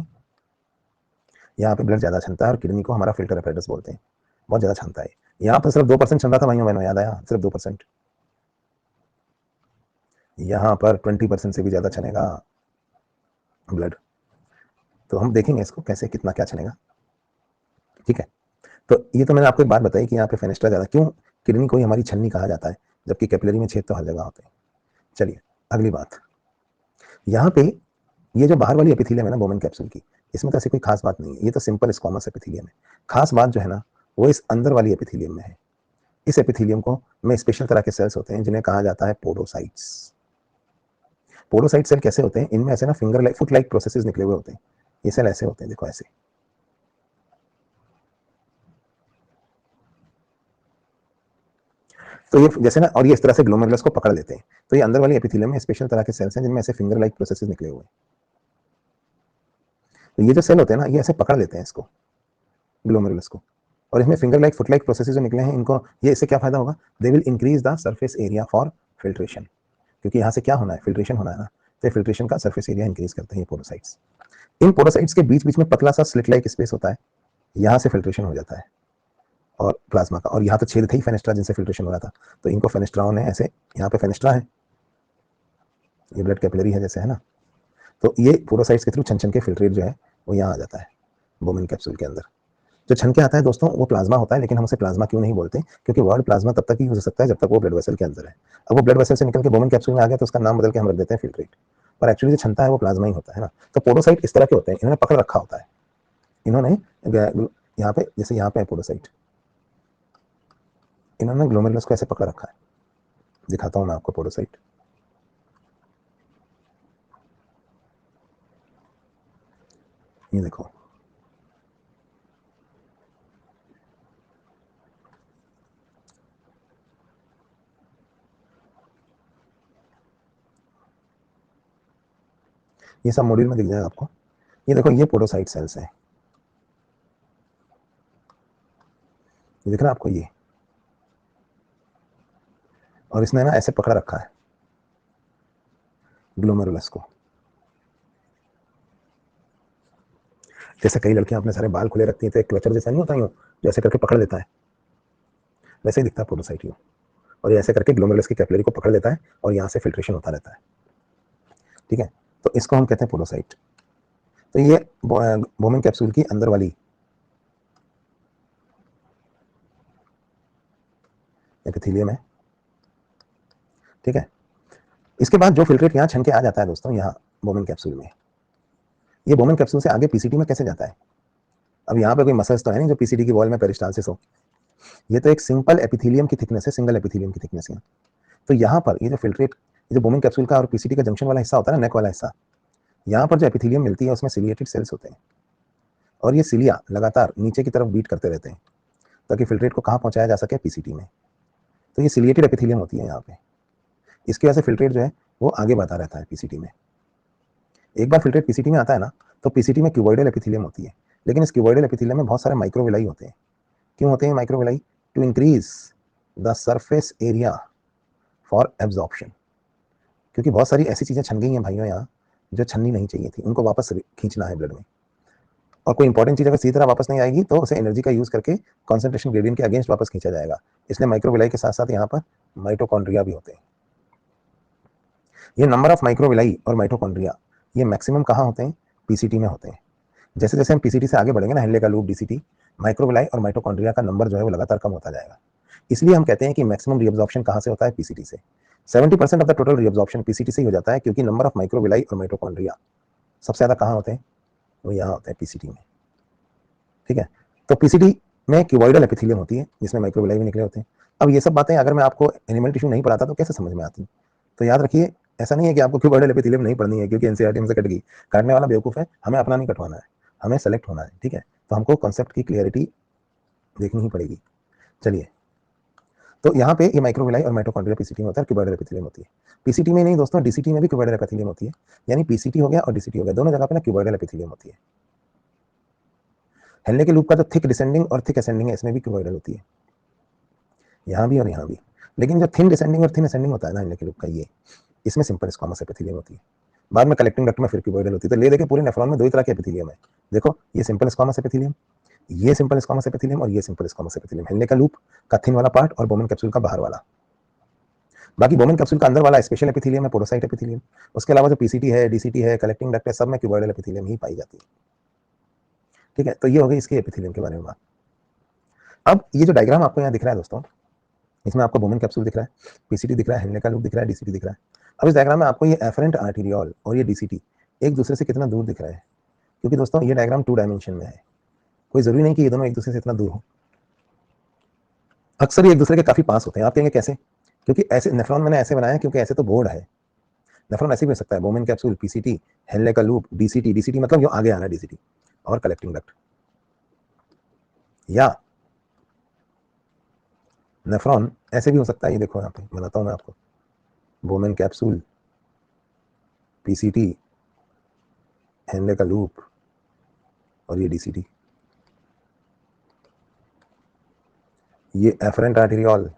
यहाँ पे ब्लड ज्यादा छनता है, और किडनी को हमारा फिल्टर अपैरेटस बोलते हैं, बहुत ज्यादा छनता है। यहाँ पर सिर्फ 2% छन रहा था भाइयों बहनों, याद आया? सिर्फ 2%। यहाँ पर 20% से भी ज्यादा छनेगा ब्लड। तो हम देखेंगे इसको कैसे, कितना क्या छनेगा, ठीक है। तो ये तो मैंने आपको एक बात बताई कि यहाँ पे फेनेस्ट्रा ज्यादा क्यों, किडनी को ही हमारी छन्नी कहा जाता है, जबकि कैपिलरी में छेद तो हर जगह होते हैं। चलिए अगली बात, यहाँ पे ये जो बाहर वाली एपिथेलियम है ना बोमेन कैप्सूल की, इसमें तो ऐसी कोई खास बात नहीं है, ये तो सिंपल स्क्वामस एपिथेलियम है। खास बात जो है ना, वो इस अंदर वाली एपिथेलियम में है। इस एपिथेलियम को में स्पेशल तरह के सेल्स होते हैं जिन्हें कहा जाता है पोडोसाइट्स। पोडोसाइट सेल कैसे होते हैं? इनमें ऐसे ना finger like, foot like processes निकले हुए होते हैं। ये सेल ऐसे होते हैं, देखो ऐसे। तो ये जैसे ना, और ये इस तरह से ग्लोमेरुलस को पकड़ लेते हैं। तो ये अंदर वाली एपिथेलियम में स्पेशल तरह के सेल्स हैं जिनमें ऐसे फिंगर लाइक प्रोसेसेस निकले हुए हैं। तो ये जो सेल होते हैं ना, ये ऐसे पकड़ लेते हैं इसको, ग्लोमेरुलस को, और इसमें finger like, foot like processes जो निकले हैं, इनको ये इससे क्या फायदा होगा? They will increase the surface area for filtration, क्योंकि यहाँ से क्या होना है? फिल्ट्रेशन होना है ना, तो फिल्ट्रेशन का सरफेस एरिया इंक्रीज करते हैं ये पोरोसाइट्स। इन पोरोसाइट्स के बीच बीच में पतला सा स्लिट लाइक स्पेस होता है, यहाँ से फिल्ट्रेशन हो जाता है, और प्लाज्मा का, और यहाँ तो छेद थे ही फेनेस्ट्रा जिनसे फिल्ट्रेशन हो रहा था, तो इनको फेनेस्ट्राओं ने ऐसे, यहाँ पे फेनेस्ट्रा है, ये ब्लड कैपिलरी है जैसे, है ना, तो ये पोरोसाइट्स के थ्रू छन छन के फिल्ट्रेट जो है वो यहाँ आ जाता है बोमेन कैप्सूल के अंदर। जो छन के आता है दोस्तों वो प्लाज्मा होता है, लेकिन हम उसे प्लाज्मा क्यों नहीं बोलते, क्योंकि वर्ड प्लाज्मा तब तक ही हो सकता है जब तक वो ब्लड वेसल के अंदर है। अब वो ब्लड वेसल से निकल के बोमेन कैप्सूल में आ गया तो उसका नाम बदल के हम रख देते हैं फिल्ट्रेट, पर एक्चुअली जो छनता है वो प्लाज्मा ही होता है ना। तो पोरोसाइट इस तरह के होते हैं, इन्होंने पकड़ रखा होता है, इन्होंने यहाँ पे, जैसे यहाँ पे है पोरोसाइट, इन्होंने ग्लोमेरुलस को ऐसे पकड़ रखा है। दिखाता हूँ मैं आपको पोरोसाइट, ये देखो, ये सब मॉड्यूल में दिख जाएगा आपको। ये देखो, ये पोरोसाइट सेल्स है, ये दिख रहा है आपको ये, और इसने ना ऐसे पकड़ रखा है ग्लोमेरुलस को। जैसे कई लड़कियां अपने सारे बाल खुले रखती हैं तो एक क्लचर जैसा नहीं होता यूं, जैसे करके पकड़ लेता है, वैसे ही दिखता है पोरोसाइट यूं, और ये ऐसे करके ग्लोमेरुलस की कैपिलरी को पकड़ लेता है और यहाँ से फिल्ट्रेशन होता रहता है, ठीक है। तो इसको हम कहते हैं पोरोसाइट। तो ये बोमेन कैप्सूल की अंदर वाली एपिथेलियम है, ठीक है। इसके बाद जो फिल्ट्रेट यहाँ छन के आ जाता है दोस्तों, यहाँ बोमेन कैप्सूल में, ये बोमेन कैप्सूल से आगे पीसीटी में कैसे जाता है। अब यहाँ पे कोई मसल्स तो है नहीं जो पीसीटी की वॉल में पेरिस्टालसिस हो, ये तो एक सिंपल एपिथेलियम की थिकनेस है, सिंगल एपिथेलियम की थिकनेस है। तो यहाँ पर ये जो फिल्ट्रेट, ये जो बोमेन कैप्सूल का और पीसीटी का जंक्शन वाला हिस्सा होता है ना, नेक वाला हिस्सा, यहाँ पर जो एपिथेलियम मिलती है उसमें सिलिएटेड सेल्स होते हैं, और ये सिलिया लगातार नीचे की तरफ बीट करते रहते हैं ताकि फिल्ट्रेट को कहाँ पहुँचाया जा सके, पीसीटी में। तो ये सिलिएटेड एपिथेलियम होती है यहाँ पे, इसकी वजह से फिल्ट्रेट जो है वो आगे बढ़ता रहता है पीसीटी में। एक बार फिल्ट्रेट पीसीटी में आता है ना, तो पीसीटी में क्यूबॉइडल एपिथेलियम होती है, लेकिन इस क्यूबॉइडल एपिथेलियम में बहुत सारे माइक्रोविलाई होते हैं। क्यों होते हैं microvilli? To increase the surface area for absorption, क्योंकि बहुत सारी ऐसी चीजें छन गई हैं भाइयों यहाँ जो छननी नहीं चाहिए थी, उनको वापस खींचना है ब्लड में। और कोई इंपॉर्टेंट चीज अगर सीधी तरह वापस नहीं आएगी तो उसे एनर्जी का यूज करके कॉन्सेंट्रेशन ग्रेडियंट के अगेंस्ट वापस खींचा जाएगा। इसलिए माइक्रोविलाई के साथ साथ यहाँ पर माइटोकॉन्ड्रिया भी होते हैं। ये नंबर ऑफ माइक्रोविलाई और माइटोकॉन्ड्रिया ये मैक्सिमम कहाँ होते हैं? पीसीटी में होते हैं। जैसे जैसे हम पीसीटी से आगे बढ़ेंगे ना, हेनले का लूप, डीसीटी, माइक्रोविलाई और माइटोकॉन्ड्रिया का नंबर जो है वो लगातार कम होता जाएगा। इसलिए हम कहते हैं कि मैक्सिमम रीअब्जॉर्प्शन कहाँ से होता है? पीसीटी से। 70% of the total reabsorption PCT से ही हो जाता है, क्योंकि नंबर ऑफ माइक्रोविलाई और माइटोकॉन्ड्रिया सबसे ज्यादा कहाँ होते हैं? वो यहाँ होते हैं पीसीटी में, ठीक है। तो पीसीटी में क्यूबॉइडल एपिथेलियम होती है जिसमें माइक्रोविलाई भी निकले होते हैं। अब ये सब बातें अगर मैं आपको एनिमल टिश्यू नहीं पढ़ाता तो कैसे समझ में आती? तो याद रखिए, ऐसा नहीं है कि आपको क्यूबॉइडल एपिथेलियम नहीं पढ़नी है क्योंकि एनसीईआरटी में से कट गई। काटने वाला बेवकूफ है, हमें अपना नहीं कटवाना है, हमें सेलेक्ट होना है, ठीक है। तो हमको कॉन्सेप्ट की क्लियरिटी देखनी ही पड़ेगी। चलिए, तो यहाँ पे ये माइक्रोविलाई और माइटोकॉन्ड्रिया पीसीटी में होता है, क्यूबॉइडल एपिथेलियम होती है। पीसीटी में नहीं दोस्तों, डीसीटी में भी क्यूबॉइडल एपिथेलियम होती है। यानी पीसीटी हो गया और डीसीटी हो गया, दोनों जगह पे ना क्यूबॉइडल एपिथेलियम होती है। हेलने के लूप का जो थिक डिसेंडिंग और थिक असेंडिंग है, इसमें भी क्यूबॉइडल होती है, यहाँ भी और यहाँ भी। लेकिन जो थिन डिसेंडिंग और थिन असेंडिंग होता है ना हेलने के लूप का, ये इसमें सिंपल स्क्वामस एपिथेलियम होती है। बाद में कलेक्टिंग डक्ट में फिर क्यूबॉइडल होती है। तो ले देखिए, पूरे नेफ्रॉन में दो ही तरह के एपिथेलियम है। देखो, ये सिंपल स्क्वामस एपिथेलियम, ये सिंपल स्क्वामस एपिथेलियम, और ये सिंपल स्क्वामस एपिथेलियम। हेलने का लूप का थिन वाला पार्ट और बोमेन कैप्सूल का बाहर वाला। बाकी बोमेन कैप्सूल का अंदर वाला स्पेशल एपिथेलियम है, पोरोसाइट एपिथेलियम। उसके अलावा जो पीसीटी है, डीसीटी है, कलेक्टिंग डक्ट है, सब में क्यूबॉइडल एपिथेलियम ही पाई जाती है, ठीक है। तो ये हो गई इसके एपिथेलियम के बारे में बात। अब ये जो डायग्राम आपको यहाँ दिख रहा है दोस्तों, इसमें आपको बोमेन कैप्सूल दिख रहा है, पीसीटी दिख रहा है, हेलने का लूप दिख रहा है, डीसीटी दिख रहा है। अब इस डायग्राम में आपको ये एफरेंट आर्टेरियोल और ये डीसीटी एक दूसरे से कितना दूर दिख रहा है, क्योंकि दोस्तों ये डायग्राम 2 डायमेंशन में है। कोई जरूरी नहीं कि ये दोनों एक दूसरे से इतना दूर हो, अक्सर ये एक दूसरे के काफी पास होते हैं। आप कहेंगे कैसे? क्योंकि ऐसे नेफ्रॉन मैंने ऐसे बनाया क्योंकि ऐसे तो बोर्ड है। नेफ्रॉन ऐसे भी हो सकता है, बोमेन कैप्सूल, पीसीटी, हेलने का लूप, डीसीटी, डीसीटी मतलब जो आगे आ रहा है डीसीटी, और कलेक्टिंग डक्ट। या नेफ्रॉन ऐसे भी हो सकता है, ये देखो यहाँ पे बनाता हूँ मैं आपको, बोमेन कैप्सूल, पीसीटी, हेनले का लूप, और ये डीसीटी। ये एफरेंट आर्टेरियोल,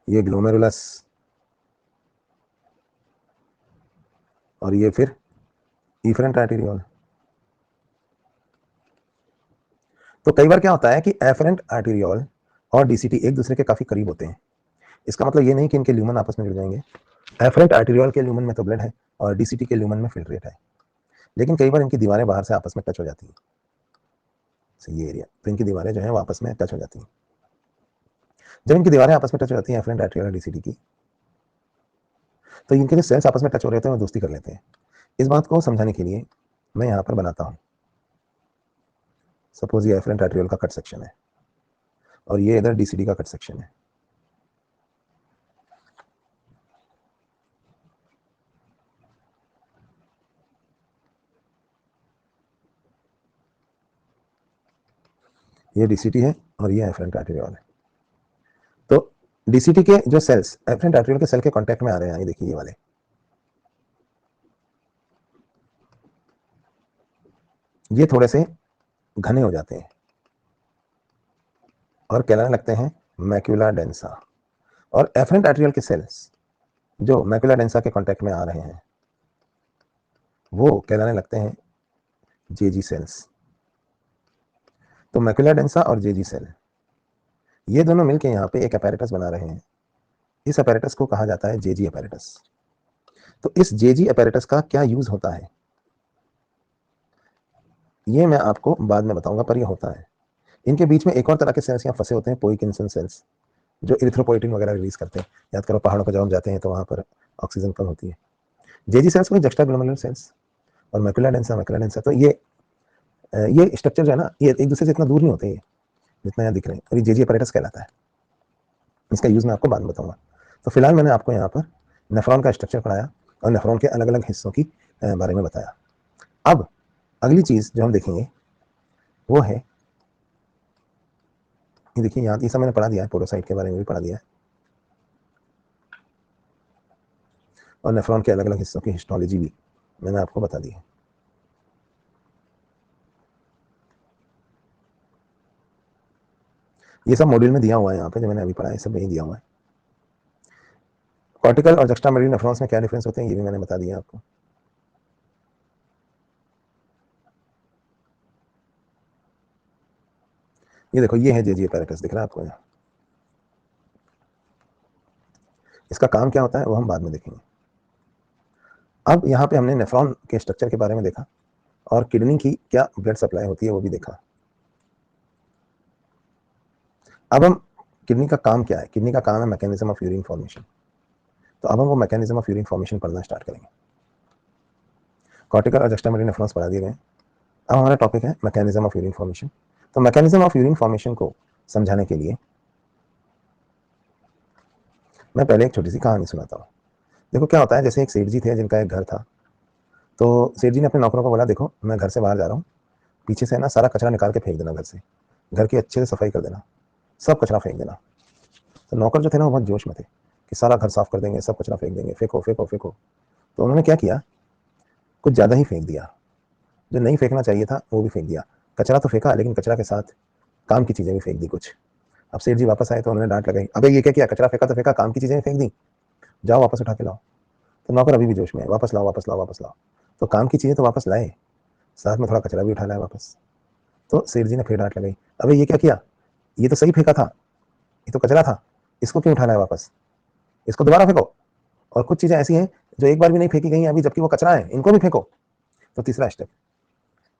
ये ग्लोमेरुलस, और ये फिर इफरेंट आर्टेरियोल। तो कई बार क्या होता है कि एफरेंट आर्टेरियोल और डीसीटी एक दूसरे के काफी करीब होते हैं। इसका मतलब ये नहीं कि इनके ल्यूमन आपस में जुड़ जाएंगे। एफरेंट आर्टेरियोल के ल्यूमन में तो ब्लड है और डीसीटी के ल्यूमन में फिल्ट्रेट है, लेकिन कई बार इनकी दीवारें बाहर से आपस में टच हो जाती हैं। ये एरिया, तो इनकी दीवारें जो है वो आपस में टच हो जाती हैं। जब इनकी दीवारें आपस में टच हो जाती हैं एफरेंट आर्टेरियोल और डीसीटी की, तो इनके जो सेल्स आपस में टच हो रहे होते हैं वो दोस्ती कर लेते हैं। इस बात को समझाने के लिए मैं यहाँ पर बनाता हूँ, सपोज ये एफरेंट आर्टेरियोल का कट सेक्शन है और ये इधर डीसीटी का कट सेक्शन है। ये डीसीटी है और ये एफरेंट आर्टेरियोल है। तो डीसीटी के जो सेल्स एफरेंट आर्टेरियोल के सेल के कांटेक्ट में आ रहे हैं, ये देखिए ये वाले, ये थोड़े से घने हो जाते हैं और कहलाने लगते हैं मैक्यूला डेंसा। और एफरेंट आर्टेरियोल के सेल्स जो मैक्यूला डेंसा के कांटेक्ट में आ रहे हैं वो कहलाने लगते हैं जेजी सेल्स। तो मैक्यूला डेंसा और जेजी सेल ये दोनों मिलकर यहाँ पे एक अपैरेटस बना रहे हैं। इस अपैरेटस को कहा जाता है जेजी अपैरेटस। तो इस जेजी अपैरेटस का क्या यूज होता है ये मैं आपको बाद में बताऊंगा, पर ये होता है। इनके बीच में एक और तरह के सेल्स यहाँ फंसे होते हैं, पोइकिन्सिन सेल्स, जो इरिथ्रोपोइटिन वगैरह रिलीज करते हैं। याद करो पहाड़ों पर जब हम जाते हैं तो वहां पर ऑक्सीजन कम होती है। जेजी सेल्स को जक्स्टाग्लोमेरुलर सेल्स और मैकुला डेंसा, तो ये स्ट्रक्चर जो है ना, ये एक दूसरे से इतना दूर नहीं होते ये जितना यहाँ दिख रहे हैं, और ये जेजी अपैरेटस कहलाता है। इसका यूज मैं आपको बाद में बताऊंगा। तो फिलहाल मैंने आपको यहाँ पर नेफ्रॉन का स्ट्रक्चर पढ़ाया और नेफ्रॉन के अलग अलग हिस्सों की बारे में बताया। अब अगली चीज जो हम देखेंगे वो है, ये देखिए यहाँ ये सब मैंने पढ़ा दिया है, पोरोसाइट के बारे में भी पढ़ा दिया है और नेफ्रॉन के अलग अलग हिस्सों की हिस्टोलॉजी भी मैंने आपको बता दी है। ये सब मॉड्यूल में दिया हुआ है, यहाँ पे जो मैंने अभी पढ़ा है सब यही दिया हुआ है। कॉर्टिकल और जक्स्टामेडुलर नेफ्रॉन्स में क्या डिफरेंस होते हैं ये भी मैंने बता दिया आपको। ये देखो ये है जेजी अपैरेटस, दिख रहा है आपको यहाँ। इसका काम क्या होता है वो हम बाद में देखेंगे। अब यहाँ पे हमने नेफ्रॉन के स्ट्रक्चर के बारे में देखा और किडनी की क्या ब्लड सप्लाई होती है वो भी देखा। अब हम किडनी का काम क्या है, किडनी का काम है मैकेनिज्म ऑफ यूरिन फॉर्मेशन। तो अब हम वो मैकेनिज्म ऑफ यूरिन फॉर्मेशन पढ़ना स्टार्ट करेंगे। कॉर्टिकल और जक्स्टामेडुलर नेफ्रॉन्स पढ़ा दिए गए। अब हमारा टॉपिक है मैकेनिज्म ऑफ यूरिन फॉर्मेशन। तो मैकेनिज्म ऑफ यूरिन फॉर्मेशन को समझाने के लिए मैं पहले एक छोटी सी कहानी सुनाता हूँ। देखो क्या होता है, जैसे एक सेठ जी थे जिनका एक घर था। तो सेठ जी ने अपने नौकरों को बोला, देखो मैं घर से बाहर जा रहा हूँ, पीछे से ना सारा कचरा निकाल के फेंक देना, घर से घर की अच्छे से सफाई कर देना, सब कचरा फेंक देना। तो नौकर जो थे ना वो बहुत जोश में थे कि सारा घर साफ कर देंगे, सब कचरा फेंक देंगे, फेंको फेंको फेंको। तो उन्होंने क्या किया, कुछ ज़्यादा ही फेंक दिया, जो नहीं फेंकना चाहिए था वो भी फेंक दिया। कचरा तो फेंका लेकिन कचरा के साथ काम की चीज़ें भी फेंक दी कुछ। अब सेठ जी वापस आए तो उन्होंने डांट लगाई, अबे ये क्या किया, कचरा फेंका तो फेंका, काम की चीज़ें फेंक दी, जाओ वापस उठा के लाओ। तो नौकर अभी भी जोश में है, वापस लाओ वापस लाओ वापस लाओ। तो काम की चीज़ें तो वापस लाए, साथ में थोड़ा कचरा भी उठा लाया वापस। तो सेठ जी ने फिर डांट लगाई, अबे ये क्या किया, ये तो सही फेंका था, ये तो कचरा था, इसको क्यों उठा लाया वापस, इसको दोबारा फेंको। और कुछ चीज़ें ऐसी हैं जो एक बार भी नहीं फेंकी गई अभी, जबकि वो कचरा है, इनको भी फेंको। तो तीसरा स्टेप,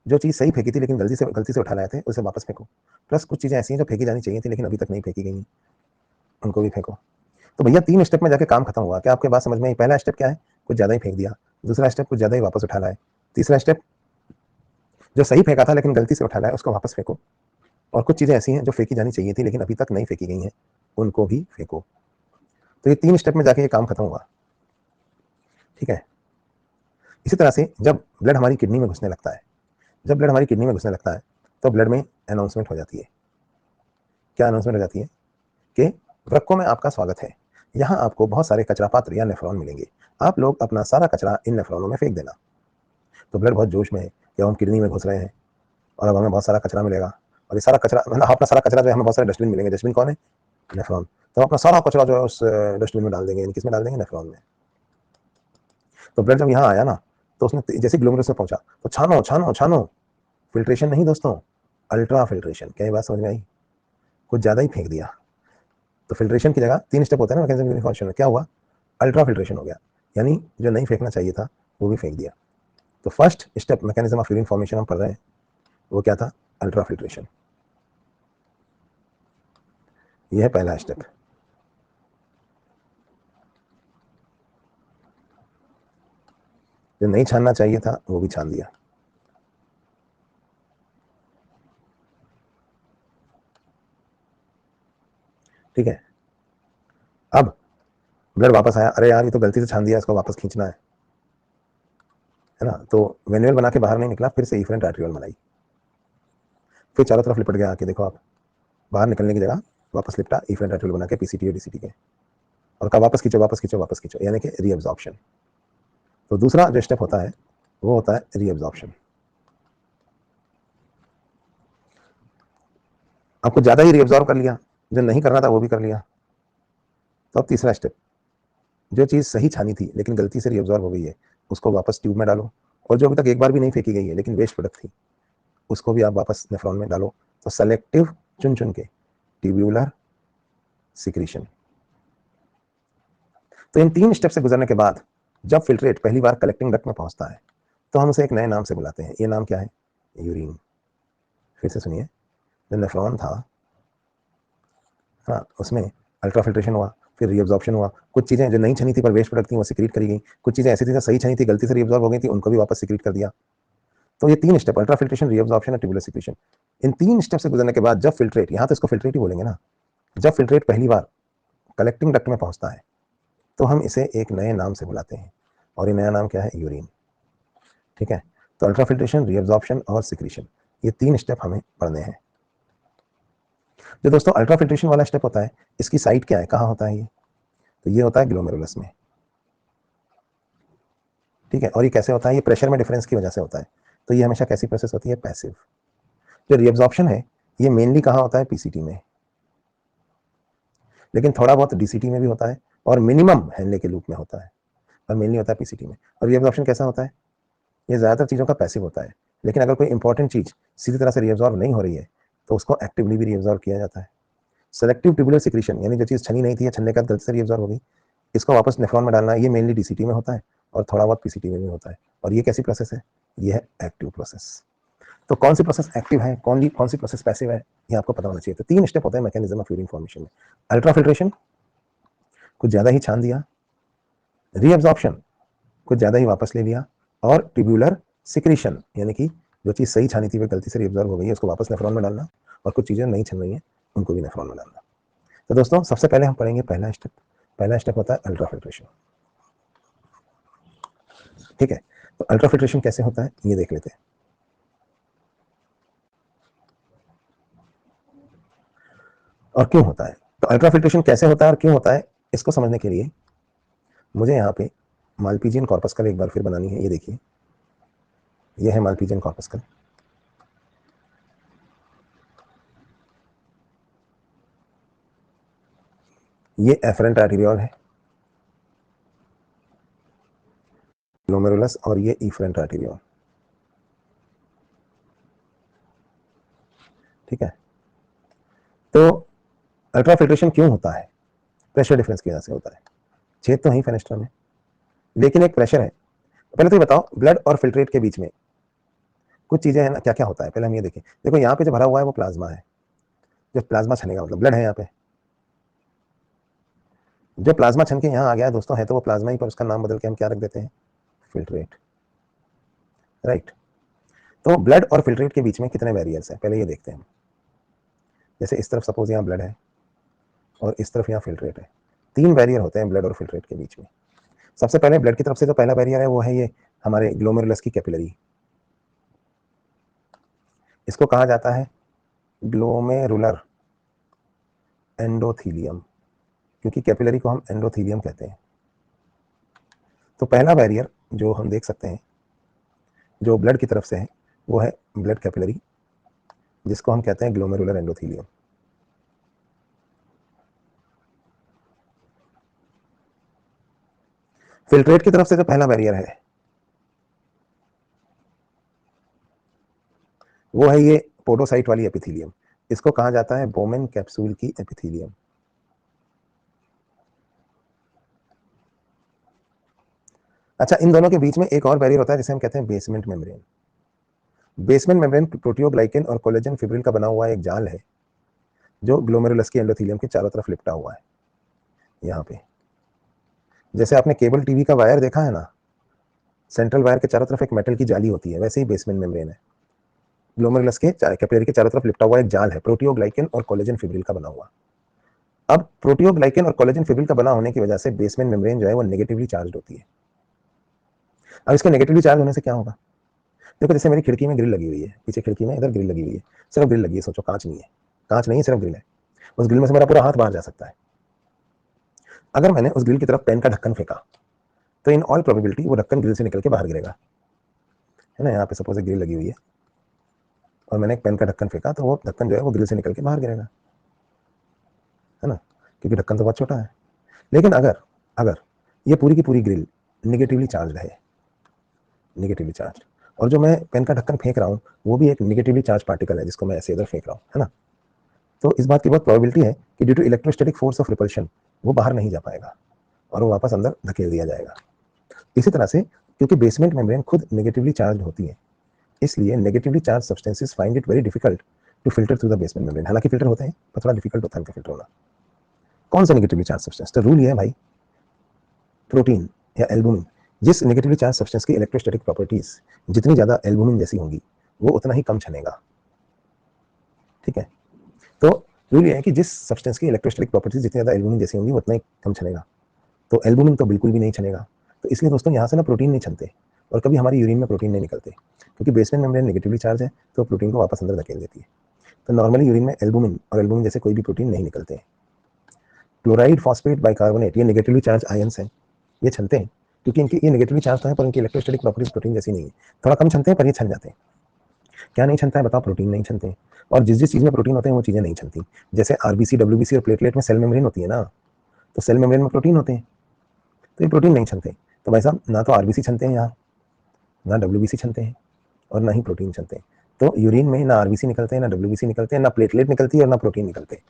जो चीज़ सही फेंकी थी लेकिन गलती से उठा लाए थे उसे वापस फेंको। प्लस कुछ चीज़ें ऐसी हैं जो फेंकी जानी चाहिए थी लेकिन अभी तक नहीं फेंकी गई, उनको भी फेंको। तो भैया 3 स्टेप में जाके काम खत्म हुआ। क्या आपके बात समझ में आई? पहला स्टेप क्या है, कुछ ज़्यादा ही फेंक दिया। दूसरा स्टेप, कुछ ज़्यादा ही वापस उठा लाए। तीसरा स्टेप, जो सही फेंका था लेकिन गलती से उठा लाए उसको वापस फेंको। और कुछ चीज़ें ऐसी हैं जो फेंकी जानी चाहिए थी लेकिन अभी तक नहीं फेंकी गई हैं, उनको भी फेंको। तो ये 3 स्टेप में जाके ये काम खत्म हुआ, ठीक है। इसी तरह से जब ब्लड हमारी किडनी में घुसने लगता है, जब ब्लड हमारी किडनी में घुसने लगता है तो ब्लड में अनाउंसमेंट हो जाती है। क्या अनाउंसमेंट हो जाती है कि वृक्कों में आपका स्वागत है, यहाँ आपको बहुत सारे कचरा पात्र या नेफ्रॉन मिलेंगे, आप लोग अपना सारा कचरा इन नेफ्रॉनों में फेंक देना। तो ब्लड बहुत जोश में है कि हम किडनी में घुस रहे हैं और अब हमें बहुत सारा कचरा मिलेगा, और ये सारा कचरा मतलब अपना सारा कचरा जो है हमें बहुत सारे डस्टबिन मिलेंगे। डस्टबिन कौन है, नेफ्रॉन। तो हम अपना सारा कचरा जो है उस डस्टबिन में डाल देंगे, किस में डाल देंगे, नेफ्रॉन में। तो ब्लड जब यहाँ आया ना तो उसने जैसे ग्लोमेरुलस में पहुंचा तो छानो छानो छानो, फिल्ट्रेशन नहीं दोस्तों, अल्ट्रा फिल्ट्रेशन। क्या ये बात समझ में आई? कुछ ज़्यादा ही फेंक दिया। तो फिल्ट्रेशन की जगह 3 स्टेप होते हैं ना मैकेनिज्म ऑफ यूनिफॉर्मेशन में, क्या हुआ? अल्ट्रा फिल्ट्रेशन हो गया, यानी जो नहीं फेंकना चाहिए था वो भी फेंक दिया। तो first step mechanism of urine formation हम पढ़ रहे हैं, वो क्या था? Ultra filtration. यह है पहला स्टेप। जो नहीं छानना चाहिए था वो भी छान दिया। ठीक है, अब ब्लड वापस आया, अरे यार ये तो गलती से छान दिया, इसको वापस खींचना है ना। तो वेन्यूल बना के बाहर नहीं निकला, फिर से इफरेंट आर्ट्रियोल बनाई, फिर चारों तरफ लिपट गया। आके देखो आप, बाहर निकलने की जगह वापस लिपटा इफरेंट आर्ट्रियोल बना के पीसीटी और डीसीटी के, और कहा वापस खींचो वापस खींचो वापस खींचो, यानी कि रीअब्जॉर्प्शन। तो दूसरा जो स्टेप होता है वो होता है रीअब्जॉर्प्शन। आपको ज़्यादा ही रीअब्जॉर्ब कर लिया, जो नहीं करना था वो भी कर लिया। तो अब तीसरा स्टेप, जो चीज़ सही छानी थी लेकिन गलती से रीअब्जॉर्ब हो गई है, उसको वापस ट्यूब में डालो। और जो अभी तक एक बार भी नहीं फेंकी गई है लेकिन वेस्ट प्रोडक्ट थी, उसको भी आप वापस नेफ्रॉन में डालो। तो सेलेक्टिव चुन चुन के ट्यूब्यूलर सिक्रीशन। तो इन 3 स्टेप से गुजरने के बाद जब फिल्ट्रेट पहली बार कलेक्टिंग डक्ट में पहुंचता है तो हम उसे एक नए नाम से बुलाते हैं। ये नाम क्या है? यूरिन। फिर से सुनिए, जो नेफ्रॉन था, हाँ, उसमें अल्ट्रा फिल्ट्रेशन हुआ, फिर रीअब्जॉर्प्शन हुआ, कुछ चीज़ें जो नहीं छनी थी पर वेस्ट प्रोडक्ट थी वो सिक्रीट करी गई, कुछ चीज़ें ऐसी थी जो सही छनी थी गलती से रीअब्जॉर्ब हो गई थी, उनको भी वापस सिक्रीट कर दिया। तो ये 3 स्टेप, अल्ट्रा फिल्ट्रेशन, रीअब्जॉर्प्शन और ट्यूबुलर सिक्रीशन, इन 3 स्टेप से गुजरने के बाद जब फिल्ट्रेट, यहाँ तो इसको फिल्ट्रेट ही बोलेंगे ना, जब फिल्ट्रेट पहली बार कलेक्टिंग डक्ट में पहुंचता है तो हम इसे एक नए नाम से बुलाते हैं, और ये नया नाम क्या है? यूरिन। ठीक है, तो अल्ट्रा फिल्ट्रेशन, रीअब्जॉर्प्शन और सिक्रीशन, ये 3 स्टेप हमें पढ़ने हैं। जो दोस्तों अल्ट्रा फिल्ट्रेशन वाला स्टेप होता है, इसकी साइट क्या है, कहाँ होता है ये? तो ये होता है ग्लोमेरुलस में। ठीक है, और ये कैसे होता है? ये प्रेशर में डिफरेंस की वजह से होता है। तो ये हमेशा कैसी प्रोसेस होती है? पैसिव। जो रीअब्जॉर्प्शन है ये मेनली कहाँ होता है? पीसीटी में, लेकिन थोड़ा बहुत डीसीटी में भी होता है, और मिनिमम हेनले के लूप में होता है, और मेनली होता है पीसीटी में। और रीअब्जॉर्प्शन कैसा होता है? ये ज़्यादातर चीज़ों का पैसिव होता है, लेकिन अगर कोई इंपॉर्टेंट चीज़ सीधी तरह से रीअब्जॉर्ब नहीं हो रही है तो उसको एक्टिवली भी रीअब्जॉर्ब किया जाता है। सेलेक्टिव ट्यूबुलर सिक्रीशन, यानी जो चीज़ छनी नहीं थी या छनने के बाद गलती से रीअब्जॉर्ब हो गई, इसको वापस नेफ्रॉन में डालना, ये मेनली डीसीटी में होता है और थोड़ा बहुत पीसीटी में भी होता है। और ये कैसी प्रोसेस है? ये है एक्टिव प्रोसेस। तो कौन सी प्रोसेस एक्टिव है, कौन सी प्रोसेस पैसिव है, ये आपको पता होना चाहिए। तो 3 स्टेप होते हैं मैकेनिज्म ऑफ यूरिन फॉर्मेशन में। अल्ट्रा फिल्ट्रेशन, कुछ ज़्यादा ही छान दिया, रीअब्जॉर्प्शन, कुछ ज़्यादा ही वापस ले लिया, और ट्यूब्यूलर सिक्रीशन, यानी कि जो चीज़ सही छानी थी वो गलती से रीअब्जॉर्ब हो गई है, उसको वापस नेफ्रॉन में डालना, और कुछ चीज़ें नहीं छन रही हैं उनको भी नेफ्रॉन में डालना। तो दोस्तों सबसे पहले हम पढ़ेंगे पहला स्टेप। पहला स्टेप होता है अल्ट्रा फिल्ट्रेशन। ठीक है, तो अल्ट्रा फिल्ट्रेशन कैसे होता है ये देख लेते हैं। और क्यों होता है? तो अल्ट्रा फिल्ट्रेशन कैसे होता है और क्यों होता है, इसको समझने के लिए मुझे यहाँ पे मालपीजियन कॉर्पस्कल एक बार फिर बनानी है। ये देखिए, ये है मालपीजियन कॉर्पस्कल। ये एफरेंट आर्टेरियोल है, ग्लोमेरुलस, और ये इफरेंट आर्टेरियोल। ठीक है, तो अल्ट्रा फिल्ट्रेशन क्यों होता है? प्रेशर डिफरेंस की वजह से होता है। छेद तो नहीं फेनेस्ट्रम में, लेकिन एक प्रेशर है। पहले तो ये बताओ, ब्लड और फिल्ट्रेट के बीच में कुछ चीजें हैं ना, क्या क्या होता है पहले हम ये देखें। देखो यहाँ पे जो भरा हुआ है वो प्लाज्मा है, जो प्लाज्मा छनेगा मतलब ब्लड है यहाँ पे। जो प्लाज्मा छन के यहाँ आ गया है दोस्तों, है तो वो प्लाज्मा ही, पर उसका नाम बदल के हम क्या रख देते हैं? फिल्ट्रेट। राइट। तो ब्लड और फिल्ट्रेट के बीच में कितने बैरियर्स हैं पहले ये देखते हैं। जैसे इस तरफ सपोज यहाँ ब्लड है और इस तरफ यहाँ फिल्ट्रेट है, 3 बैरियर होते हैं ब्लड और फिल्ट्रेट के बीच में। सबसे पहले ब्लड की तरफ से जो पहला बैरियर है वो है ये हमारे ग्लोमेरुलस की कैपिलरी। इसको कहा जाता है ग्लोमेरुलर एंडोथीलियम, क्योंकि कैपिलरी को हम एंडोथीलियम कहते हैं। तो पहला बैरियर जो हम देख सकते हैं जो ब्लड की तरफ से है वो है ब्लड कैपिलरी, जिसको हम कहते हैं ग्लोमेरुलर एंडोथीलियम। फिल्ट्रेट की तरफ से जो पहला बैरियर है वो है ये पोडोसाइट वाली एपिथेलियम, इसको कहा जाता है बोमेन कैप्सूल की एपिथेलियम। अच्छा, इन दोनों के बीच में एक और बैरियर होता है जिसे हम कहते हैं basement membrane. Basement membrane proteoglycan और कोलेजन फिब्रिल का बना हुआ एक जाल है जो ग्लोमेरुलस के एंडोथेलियम के चारों तरफ लिपटा हुआ है। यहाँ पे जैसे आपने केबल टीवी का वायर देखा है ना, सेंट्रल वायर के चारों तरफ एक मेटल की जाली होती है, वैसे ही बेसमेंट मेम्ब्रेन है। ग्लोमेरुलस के कैपिलरी के चारों तरफ लिपटा हुआ एक जाल है, प्रोटियोग्लाइकेन और कोलेजन फिब्रिल का बना हुआ। अब प्रोटियोग्लाइकेन और कोलेजन फिब्रिल का बना होने की वजह से बेसमेंट मेम्ब्रेन जो है वो नेगेटिवली चार्ज होती है। अब इसके नेगेटिवली चार्ज होने से क्या होगा? देखो, जैसे मेरी खिड़की में ग्रिल लगी हुई है, पीछे खिड़की में इधर ग्रिल लगी हुई है, सिर्फ ग्रिल लगी है, सोचो कांच नहीं है, कांच नहीं है, सिर्फ ग्रिल है। उस ग्रिल में से मेरा पूरा हाथ बाहर जा सकता है। अगर मैंने उस ग्रिल की तरफ पेन का ढक्कन फेंका तो इन ऑल प्रोबेबिलिटी वो ढक्कन ग्रिल से निकल के बाहर गिरेगा, है ना। यहाँ पे सपोज एक ग्रिल लगी हुई है और मैंने एक पेन का ढक्कन फेंका तो वो ढक्कन जो है वो ग्रिल से निकल के बाहर गिरेगा, है ना, क्योंकि ढक्कन तो बहुत छोटा है। लेकिन अगर अगर ये पूरी की पूरी ग्रिल निगेटिवली चार्ज है, निगेटिवली चार्ज, और जो मैं पेन का ढक्कन फेंक रहा हूँ वो भी एक निगेटिवली चार्ज पार्टिकल है जिसको मैं ऐसे इधर फेंक रहा हूँ, है ना, तो इस बात की बहुत प्रोबेबिलिटी है कि due to electrostatic force of repulsion वो बाहर नहीं जा पाएगा और वो वापस अंदर धकेल दिया जाएगा। इसी तरह से क्योंकि बेसमेंट मेम्ब्रेन खुद नेगेटिवली चार्ज होती है, इसलिए negatively charge substances find it very difficult to filter through the basement membrane. हालांकि फिल्टर होते हैं पर थोड़ा डिफिकल्ट होता है उनका फिल्टर होना। कौन सा नेगेटिवली चार्ज सब्सटेंस? तो रूल ये है भाई, प्रोटीन या एल्बुमिन, जिस नेगेटिवली चार्ज सब्सटेंस की इलेक्ट्रोस्टैटिक प्रॉपर्टीज जितनी ज्यादा एल्बुमिन जैसी होंगी वो उतना ही कम छनेगा, ठीक है। तो रूल ये है कि जिस सब्सटेंस की इलेक्ट्रोस्टैटिक प्रॉपर्टीज जितनी ज्यादा एल्बुमिन जैसी होंगी उतना ही कम छनेगा। तो एल्बुमिन तो बिल्कुल भी नहीं छनेगा। तो इसलिए दोस्तों यहाँ से ना प्रोटीन नहीं छनते और कभी हमारी यूरिन में प्रोटीन नहीं निकलते, क्योंकि बेसमेंट मेम्ब्रेन नेगेटिवली चार्ज है तो प्रोटीन को वापस अंदर धकेल देती है। तो नॉर्मली यूरिन में एल्बुमिन और एल्बुमिन जैसे कोई भी प्रोटीन नहीं निकलते हैं। क्लोराइड, फॉस्फेट, बाइकार्बोनेट, ये नेगेटिवली चार्ज आयंस हैं, ये छनते हैं क्योंकि इनकी ये नेगेटिवली चार्ज तो है पर इनकी इलेक्ट्रोस्टैटिक प्रॉपर्टीज प्रोटीन जैसी नहीं है, थोड़ा कम छनते हैं पर ये छन जाते हैं। क्या नहीं छनता है बताओ? प्रोटीन नहीं छनते हैं। और जिस जिस चीज में प्रोटीन होते हैं वो चीजें नहीं छनती। जैसे आरबीसी, डब्ल्यूबीसी और प्लेटलेट में सेल मेम्ब्रेन होती है ना, तो सेल मेम्ब्रेन में प्रोटीन होते हैं तो ये प्रोटीन नहीं छनते। तो भाई साहब, ना तो आरबीसी छनते हैं यहाँ, ना डब्ल्यूबीसी छनते हैं और ना ही प्रोटीन छनते हैं। तो यूरिन में ना आरबीसी निकलते हैं, ना डब्ल्यूबीसी निकलते हैं, ना प्लेटलेट निकलती है और ना प्रोटीन निकलते हैं।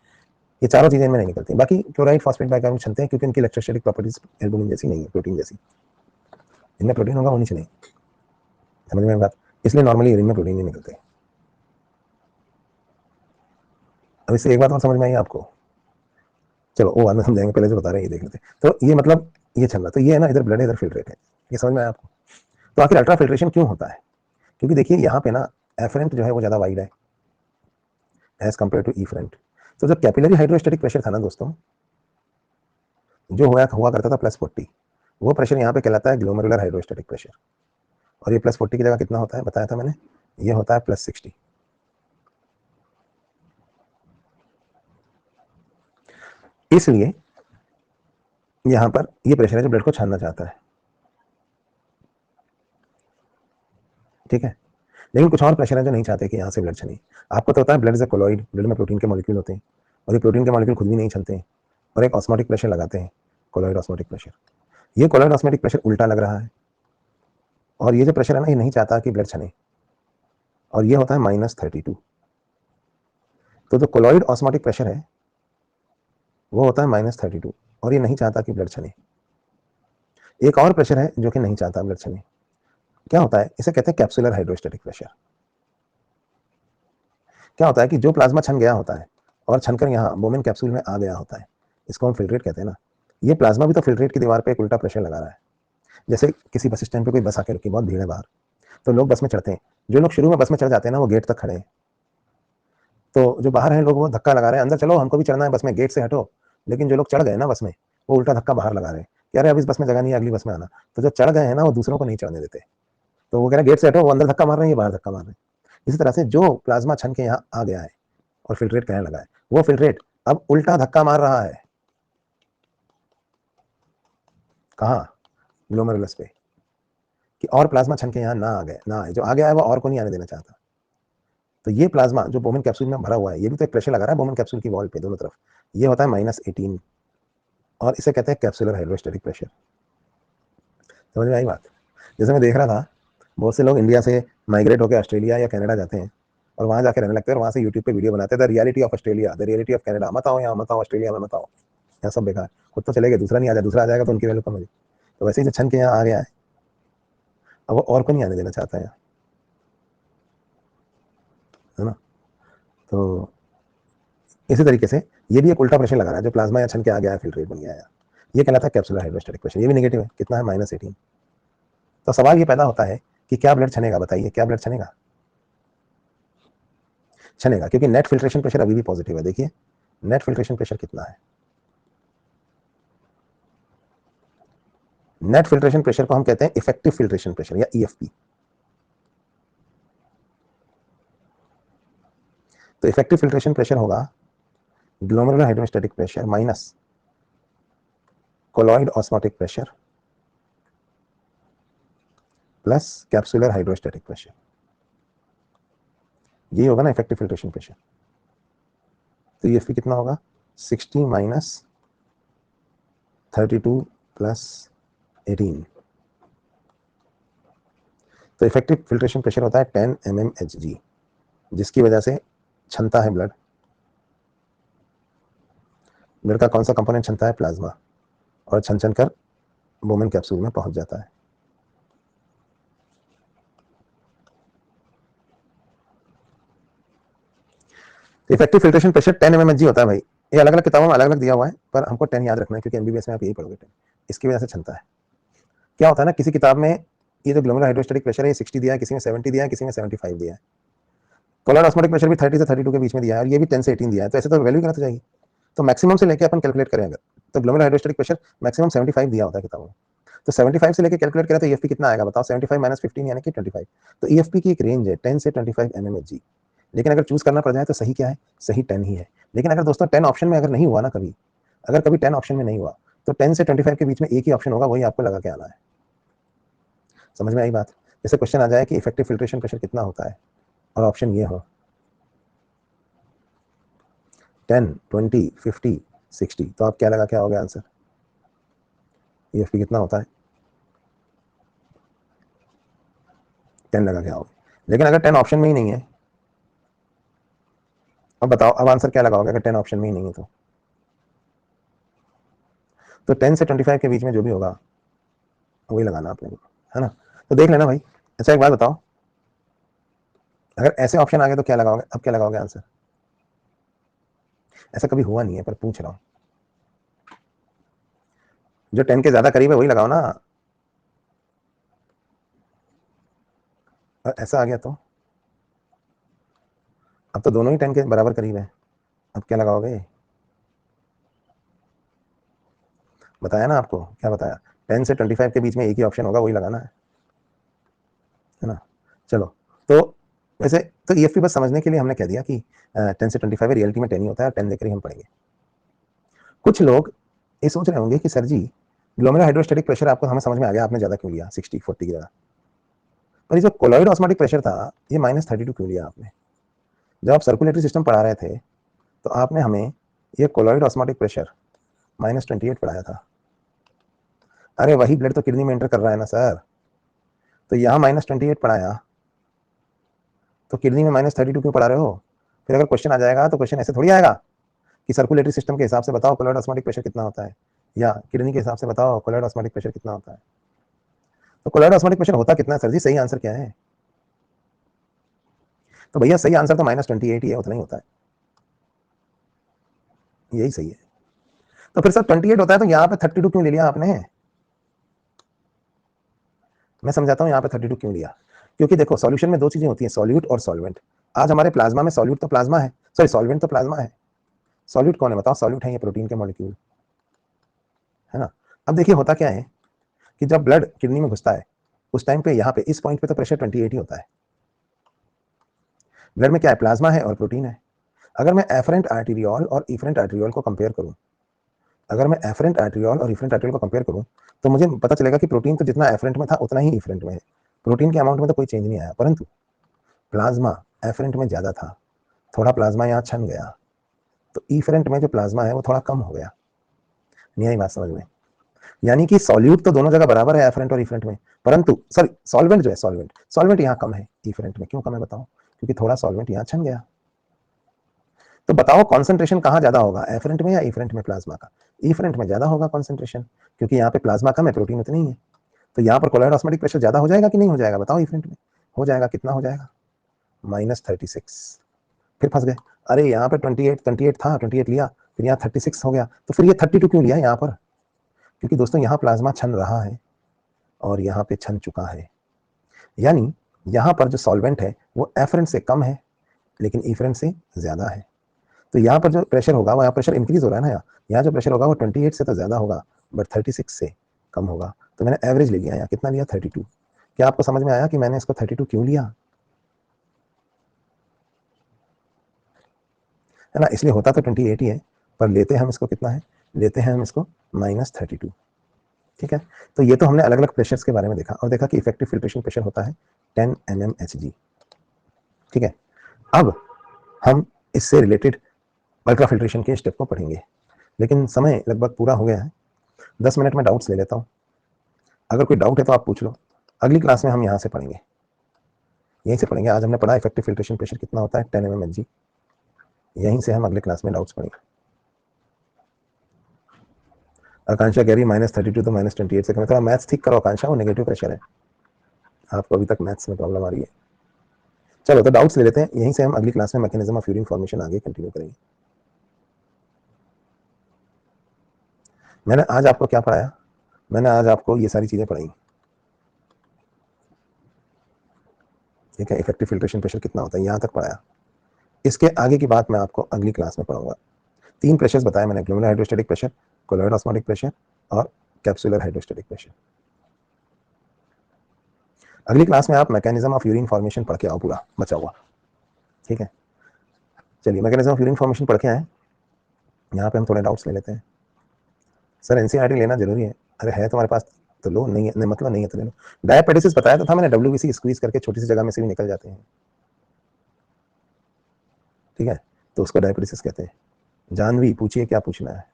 ये चारों चीजें इनमें नहीं निकलती। बाकी क्लोराइड, फॉस्फेट, बाइकार्बोनेट छनते हैं क्योंकि इनकी इलेक्ट्रोस्टैटिक प्रॉपर्टीज एल्बुमिन जैसी नहीं है, प्रोटीन जैसी। इनमें प्रोटीन होगा वो नहीं छनेगी, समझ में बात। इसलिए नॉर्मली यूरिन में प्रोटीन नहीं निकलते। अब इससे एक बात और समझ में आई आपको? चलो वो बाद में समझाएंगे, पहले जो बता रहे हैं ये देख लेते हैं। तो ये मतलब ये चल रहा, तो ये है ना, इधर ब्लड है इधर फिल्ट्रेट है, ये समझ में आया आपको? तो आखिर अल्ट्रा फिल्ट्रेशन क्यों होता है? क्योंकि देखिए यहाँ पे ना एफरेंट जो है वो ज्यादा वाइड है एज कम्पेयर टू इफरेंट। तो जब कैपिलरी हाइड्रोस्टेटिक प्रेशर था ना दोस्तों, जो हुआ करता था +40, वो प्रेशर यहाँ पे कहलाता है ग्लोमेरुलर हाइड्रोस्टेटिक प्रेशर। और ये +40 की जगह कितना होता है बताया था मैंने, ये होता है +60। इसलिए यहाँ पर ये प्रेशर है जो ब्लड को छानना चाहता है, ठीक है। लेकिन कुछ और प्रेशर है जो नहीं चाहते कि यहाँ से ब्लड छने। आपको तो होता है blood is a colloid, blood में प्रोटीन के मॉलिक्यूल होते हैं और ये प्रोटीन के मॉलिक्यूल खुद भी नहीं छनते हैं और एक ऑस्मोटिक प्रेशर लगाते हैं, कोलॉइड ऑस्मोटिक प्रेशर। ये कोलॉइड ऑस्मोटिक प्रेशर उल्टा लग रहा है और ये जो प्रेशर है ना ये नहीं चाहता कि ब्लड छने, और ये होता है -32। तो जो कोलॉइड ऑस्मोटिक प्रेशर है वो होता है -32 और ये नहीं चाहता कि ब्लड छने। एक और प्रेशर है जो कि नहीं चाहता ब्लड छने, क्या होता है? इसे कहते हैं कैप्सुलर हाइड्रोस्टेटिक प्रेशर। क्या होता है कि जो प्लाज्मा छन गया होता है और छनकर यहाँ बोमेन कैप्सूल में आ गया होता है, इसको हम फिल्ट्रेट कहते हैं ना, ये प्लाज्मा भी तो फिल्ट्रेट की दीवार पे एक उल्टा प्रेशर लगा रहा है। जैसे किसी बस स्टैंड पे कोई बस आके रुकी, बहुत भीड़ है बाहर, तो लोग बस में चढ़ते हैं। जो लोग शुरू में बस में चढ़ जाते हैं ना वो गेट तक खड़े हैं, तो जो बाहर हैं लोग वो धक्का लगा रहे हैं, अंदर चलो हमको भी चढ़ना है बस में, गेट से हटो। लेकिन जो लोग चढ़ गए ना बस में, वो उल्टा धक्का बाहर लगा रहे हैं कि अरे अब इस बस में जगह नहीं है, अगली बस में आना। तो जो चढ़ गए हैं ना वो दूसरों को नहीं चढ़ने देते, तो वो कह रहे हैं गेट से हटो, वो अंदर धक्का मार रहे हैं, ये बाहर धक्का मार रहे हैं। इसी तरह से जो प्लाज्मा छन के यहाँ आ गया है और फिल्ट्रेट कहने लगा है, वो फिल्ट्रेट अब उल्टा धक्का मार रहा है, कहाँ? ग्लोमेरुलस पे, कि और प्लाज्मा छन के यहाँ ना आ गए, ना आए, जो आ गया है वो और को नहीं आने देना चाहता। तो ये प्लाज्मा जो बोमेन कैप्सूल में भरा हुआ है, ये भी तो एक प्रेशर लगा रहा है बोमेन कैप्सूल की वॉल पे दोनों तरफ, ये होता है -18 और इसे कहते हैं कैप्सुलर हाइड्रोस्टेटिक प्रेशर। समझ में आई बात? जैसे मैं देख रहा था बहुत से लोग इंडिया से माइग्रेट होकर ऑस्ट्रेलिया या कनाडा जाते हैं और वहां जाके रहने लगते हैं और वहां से यूट्यूब पे वीडियो बनाते हैं, the reality of Australia, the reality of Canada, मत आओ यहाँ, मत आओ ऑस्ट्रेलिया में, मत आओ यहाँ, सब बेकार, खुद तो चले गए, दूसरा नहीं आ जाए, दूसरा आ जाएगा तो उनकी वैल्यू कम होगी। तो वैसे ही जो छन के यहाँ आ गया है, अब वो और को नहीं आने देना चाहता है ना। तो इसी तरीके से ये भी एक उल्टा प्रेशर लगा रहा है, जो प्लाज्मा या छन के आ गया है, फिल्ट्रेट बन गया है, ये कहलाता है कैप्सुलर हाइड्रोस्टैटिक प्रेशर, ये भी नेगेटिव है, कितना है -18। तो सवाल ये पैदा होता है कि क्या ब्लड छनेगा, बताइए क्या ब्लड छनेगा, छनेगा, क्योंकि नेट फिल्ट्रेशन प्रेशर अभी भी पॉजिटिव है। देखिए नेट फिल्ट्रेशन प्रेशर कितना है, नेट फिल्ट्रेशन प्रेशर को हम कहते हैं इफेक्टिव फिल्ट्रेशन प्रेशर या ईएफपी। तो इफेक्टिव फिल्ट्रेशन प्रेशर होगा glomerular hydrostatic pressure minus colloid osmotic pressure plus capsular hydrostatic pressure, ये होगा ना इफेक्टिव फिल्ट्रेशन प्रेशर। तो ईएफपी कितना होगा, 60 माइनस 32 प्लस 18। तो इफेक्टिव फिल्ट्रेशन प्रेशर होता है 10 mmHg, जिसकी वजह से छनता है ब्लड। ब्लड का कौन सा कंपोनेंट छनता है, प्लाज्मा, और छन छन कर बोमेन कैप्सूल में पहुंच जाता है। इफेक्टिव फिल्ट्रेशन प्रेशर 10 mmHg होता है भाई, ये अलग अलग किताबों में अलग अलग दिया हुआ है, पर हमको 10 याद रखना है क्योंकि एमबीबीएस में आप यही पढ़ोगे 10, इसकी वजह से छनता है। क्या होता है ना, किसी किताब में ये जो ग्लोमेरुलर हाइड्रोस्टैटिक प्रेशर है ये 60 दिया है, किसी में 70 दिया है, किसी में 75 दिया है। कोलॉइड ऑस्मोटिक प्रेशर भी 30 से 32 के बीच में दिया है, और ये भी 10 से 18 दिया है, तो ऐसे तो वैल्यू गलत हो जाएगी। तो मैक्सिमम से लेके अपन कैलकुलेट करें अगर, तो ग्लोमेरुलर हाइड्रोस्टैटिक प्रेशर मैक्सिमम 75 दिया होता है किताबों में। तो 75 से लेके कैलकुलेट करें तो ईएफपी कितना आएगा बताओ, 75 माइनस 15 यानी कि 25। तो ईएफपी की एक रेंज है 10 से 25 mmHg। लेकिन अगर चूज करना पड़ जाए तो सही क्या है, सही 10 ही है। लेकिन अगर दोस्तों 10 ऑप्शन में अगर नहीं हुआ ना, कभी अगर कभी 10 ऑप्शन में नहीं हुआ, तो 10 से 25 के बीच में एक ही ऑप्शन होगा, वही आपको लगा के आना है। समझ में आई बात। जैसे क्वेश्चन आ जाए कि इफेक्टिव फिल्ट्रेशन प्रेशर कितना होता है और ऑप्शन ये हो 10, 20, 50, 60, तो आप क्या लगा के आओगे आंसर, ईएफपी कितना होता है 10 लगा के आओगे। लेकिन अगर 10 ऑप्शन में ही नहीं है, अब बताओ अब आंसर क्या लगाओगे अगर 10 ऑप्शन में ही नहीं है तो 10 से 25 के बीच में जो भी होगा वही लगाना आपने को, है ना। तो देख लेना भाई। अच्छा एक बात बताओ, अगर ऐसे ऑप्शन आ गए तो क्या लगाओगे, अब क्या लगाओगे आंसर, ऐसा कभी हुआ नहीं है पर पूछ रहा हूं, जो 10 के ज्यादा करीब है वही लगाओ ना। और ऐसा आ गया तो अब तो दोनों ही 10 के बराबर करीब है, अब क्या लगाओगे, बताया ना आपको, क्या बताया, 10 से 25 के बीच में एक ही ऑप्शन होगा, वही लगाना है ना। चलो तो वैसे तो ईएफपी बस समझने के लिए हमने कह दिया कि 10 से 25 रियलिटी में 10 ही होता है, 10 लेकर ही हम पढ़ेंगे। कुछ लोग ये सोच रहे होंगे कि सर जी ग्लोमेरुलर हाइड्रोस्टैटिक प्रेशर आपको हमें समझ में आ गया, आपने ज्यादा क्यों लिया 60 40 की जगह, पर ये जो कोलॉइड ऑस्मोटिक प्रेशर था ये -32 क्यों लिया आपने। जब आप सर्कुलेटरी सिस्टम पढ़ा रहे थे तो आपने हमें ये कोलॉइड ऑस्मोटिक प्रेशर -28 पढ़ाया था। अरे वही ब्लड तो किडनी में एंटर कर रहा है ना सर, तो यहाँ -28 पढ़ाया तो किडनी में -32 क्यों पढ़ा रहे हो। फिर अगर क्वेश्चन आ जाएगा तो क्वेश्चन ऐसे थोड़ी आएगा कि सर्कुलेटरी सिस्टम के हिसाब से बताओ कोलॉइड ऑस्मोटिक प्रेशर कितना होता है, या किडनी के हिसाब से बताओ कोलॉइड ऑस्मोटिक प्रेशर कितना होता है। तो कोलॉइड ऑस्मोटिक प्रेशर होता कितना है सर जी, सही आंसर क्या है, तो भैया सही आंसर तो -28 ही है, उतना ही होता है, यही सही है। तो फिर सर 28 होता है तो यहाँ पे 32 क्यों ले लिया आपने, मैं समझाता हूँ यहाँ पे 32 क्यों लिया। क्योंकि देखो सॉल्यूशन में दो चीजें होती हैं, सॉल्यूट और सॉल्वेंट। आज हमारे प्लाज्मा में सॉल्यूट तो प्लाज्मा है, सॉरी सॉल्वेंट तो प्लाज्मा है, सॉल्यूट कौन है बताओ, सॉल्यूट है ये प्रोटीन के मॉलिक्यूल, है ना। अब देखिए होता क्या है कि जब ब्लड किडनी में घुसता है उस टाइम पे यहाँ पे इस पॉइंट पे तो प्रेशर 28 ही होता है। ब्लड में क्या है, प्लाज्मा है और प्रोटीन है। अगर मैं एफरेंट आर्टीरियोल और इफरेंट आर्टीरियोल को कंपेयर करूं, अगर मैं एफरेंट आर्टीरियोल और इफरेंट आर्टीरियोल को कंपेयर करूं तो मुझे पता चलेगा कि प्रोटीन तो जितना एफरेंट में था उतना ही इफरेंट में है, प्रोटीन के अमाउंट में तो कोई चेंज नहीं आया, परंतु प्लाज्मा एफरेंट में ज्यादा था, थोड़ा प्लाज्मा यहाँ छन गया, तो इफरेंट में जो प्लाज्मा है वो थोड़ा कम हो गया। नहीं आई बात समझ में, यानी कि सॉल्यूट तो दोनों जगह बराबर है एफरेंट और इफरेंट में, परंतु सॉरी सॉल्वेंट जो है सॉल्वेंट यहाँ कम है इफरेंट में, क्यों कम है बताओ, क्योंकि थोड़ा सॉल्वेंट यहाँ छन गया। तो बताओ कॉन्सेंट्रेशन कहाँ ज्यादा होगा, एफरेंट में या इफरेंट में प्लाज्मा का? इफरेंट में ज्यादा होगा कॉन्सेंट्रेशन, क्योंकि यहाँ पे प्लाज्मा कम है, प्रोटीन उतनी ही है। तो यहाँ पर कोलॉइड ऑस्मोटिक प्रेशर ज्यादा हो जाएगा कि नहीं हो जाएगा, बताओ इफरेंट में। हो जाएगा, कितना हो जाएगा? -36। फिर फंस गए, अरे यहाँ पे 28 था, 28 लिया, फिर यहाँ 36 हो गया, तो फिर ये 32 क्यों लिया यहाँ पर? क्योंकि दोस्तों यहाँ प्लाज्मा छन रहा है और यहाँ पे छन चुका है, यानी यहाँ पर जो सॉल्वेंट है वो एफरेंट से कम है लेकिन इफरेंट से ज्यादा है। तो यहाँ पर जो प्रेशर होगा वो यहाँ प्रेशर इंक्रीज हो रहा है ना, यहाँ जो प्रेशर होगा वो 28 से तो ज्यादा होगा बट 36 से कम होगा। तो मैंने एवरेज ले लिया, यहाँ कितना लिया? 32। क्या आपको समझ में आया कि मैंने इसको 32 क्यों लिया है ना? इसलिए होता तो 28 ही है, पर लेते हम इसको कितना है, लेते हैं हम इसको -32। ठीक है, तो ये तो हमने अलग अलग प्रेशर्स के बारे में देखा और देखा कि इफेक्टिव फिल्ट्रेशन प्रेशर होता है 10 mmHg। ठीक है, अब हम इससे रिलेटेड अल्ट्रा फिल्ट्रेशन के स्टेप को पढ़ेंगे, लेकिन समय लगभग पूरा हो गया है। 10 मिनट में डाउट्स ले लेता हूँ, अगर कोई डाउट है तो आप पूछ लो। अगली क्लास में हम यहाँ से पढ़ेंगे, यहीं से पढ़ेंगे। आज हमने पढ़ा इफेक्टिव फिल्ट्रेशन प्रेशर कितना होता है, 10 mmHg। यहीं से हम अगले क्लास में डाउट्स पढ़ेंगे। आकांक्षा कह रही -32 तो -28 से कम। थोड़ा मैथ्स ठीक करो आकांक्षा, वो नेगेटिव प्रेशर है, आपको अभी तक मैथ्स में प्रॉब्लम आ रही है। चलो तो डाउट्स ले लेते हैं, यहीं से हम अगली क्लास में मैकेनिज्म ऑफ यूरिन फॉर्मेशन आगे कंटिन्यू करेंगे। मैंने आज आपको क्या पढ़ाया? मैंने आज आपको ये सारी चीजें पढ़ाई। ठीक है, इफेक्टिव फिल्ट्रेशन प्रेशर कितना होता है यहाँ तक पढ़ाया। इसके आगे की बात मैं आपको अगली क्लास में पढ़ाऊंगा। 3 प्रेशर्स बताए मैंने, glomerular hydrostatic pressure, colloid osmotic pressure और कैप्सुलर हाइड्रोस्टैटिक प्रेशर। अगली क्लास में आप मैकेनिज्म ऑफ यूरिन फॉर्मेशन पढ़ के आओ पूरा बचा हुआ। ठीक है, चलिए मैकेनिज्म ऑफ यूरिन फॉर्मेशन पढ़ के आए। यहाँ पे हम थोड़े डाउट्स ले लेते हैं। सर एनसीईआरटी लेना जरूरी है? अरे है तुम्हारे पास तो लो, नहीं है मतलब नहीं है तो ले लो। डायपेटिसिस बताया तो था मैंने, डब्ल्यूबीसी स्क्वीज करके छोटी सी जगह में से भी निकल जाते हैं। ठीक है, तो उसको डायपेटिसिस कहते हैं। जानवी पूछिए क्या पूछना है।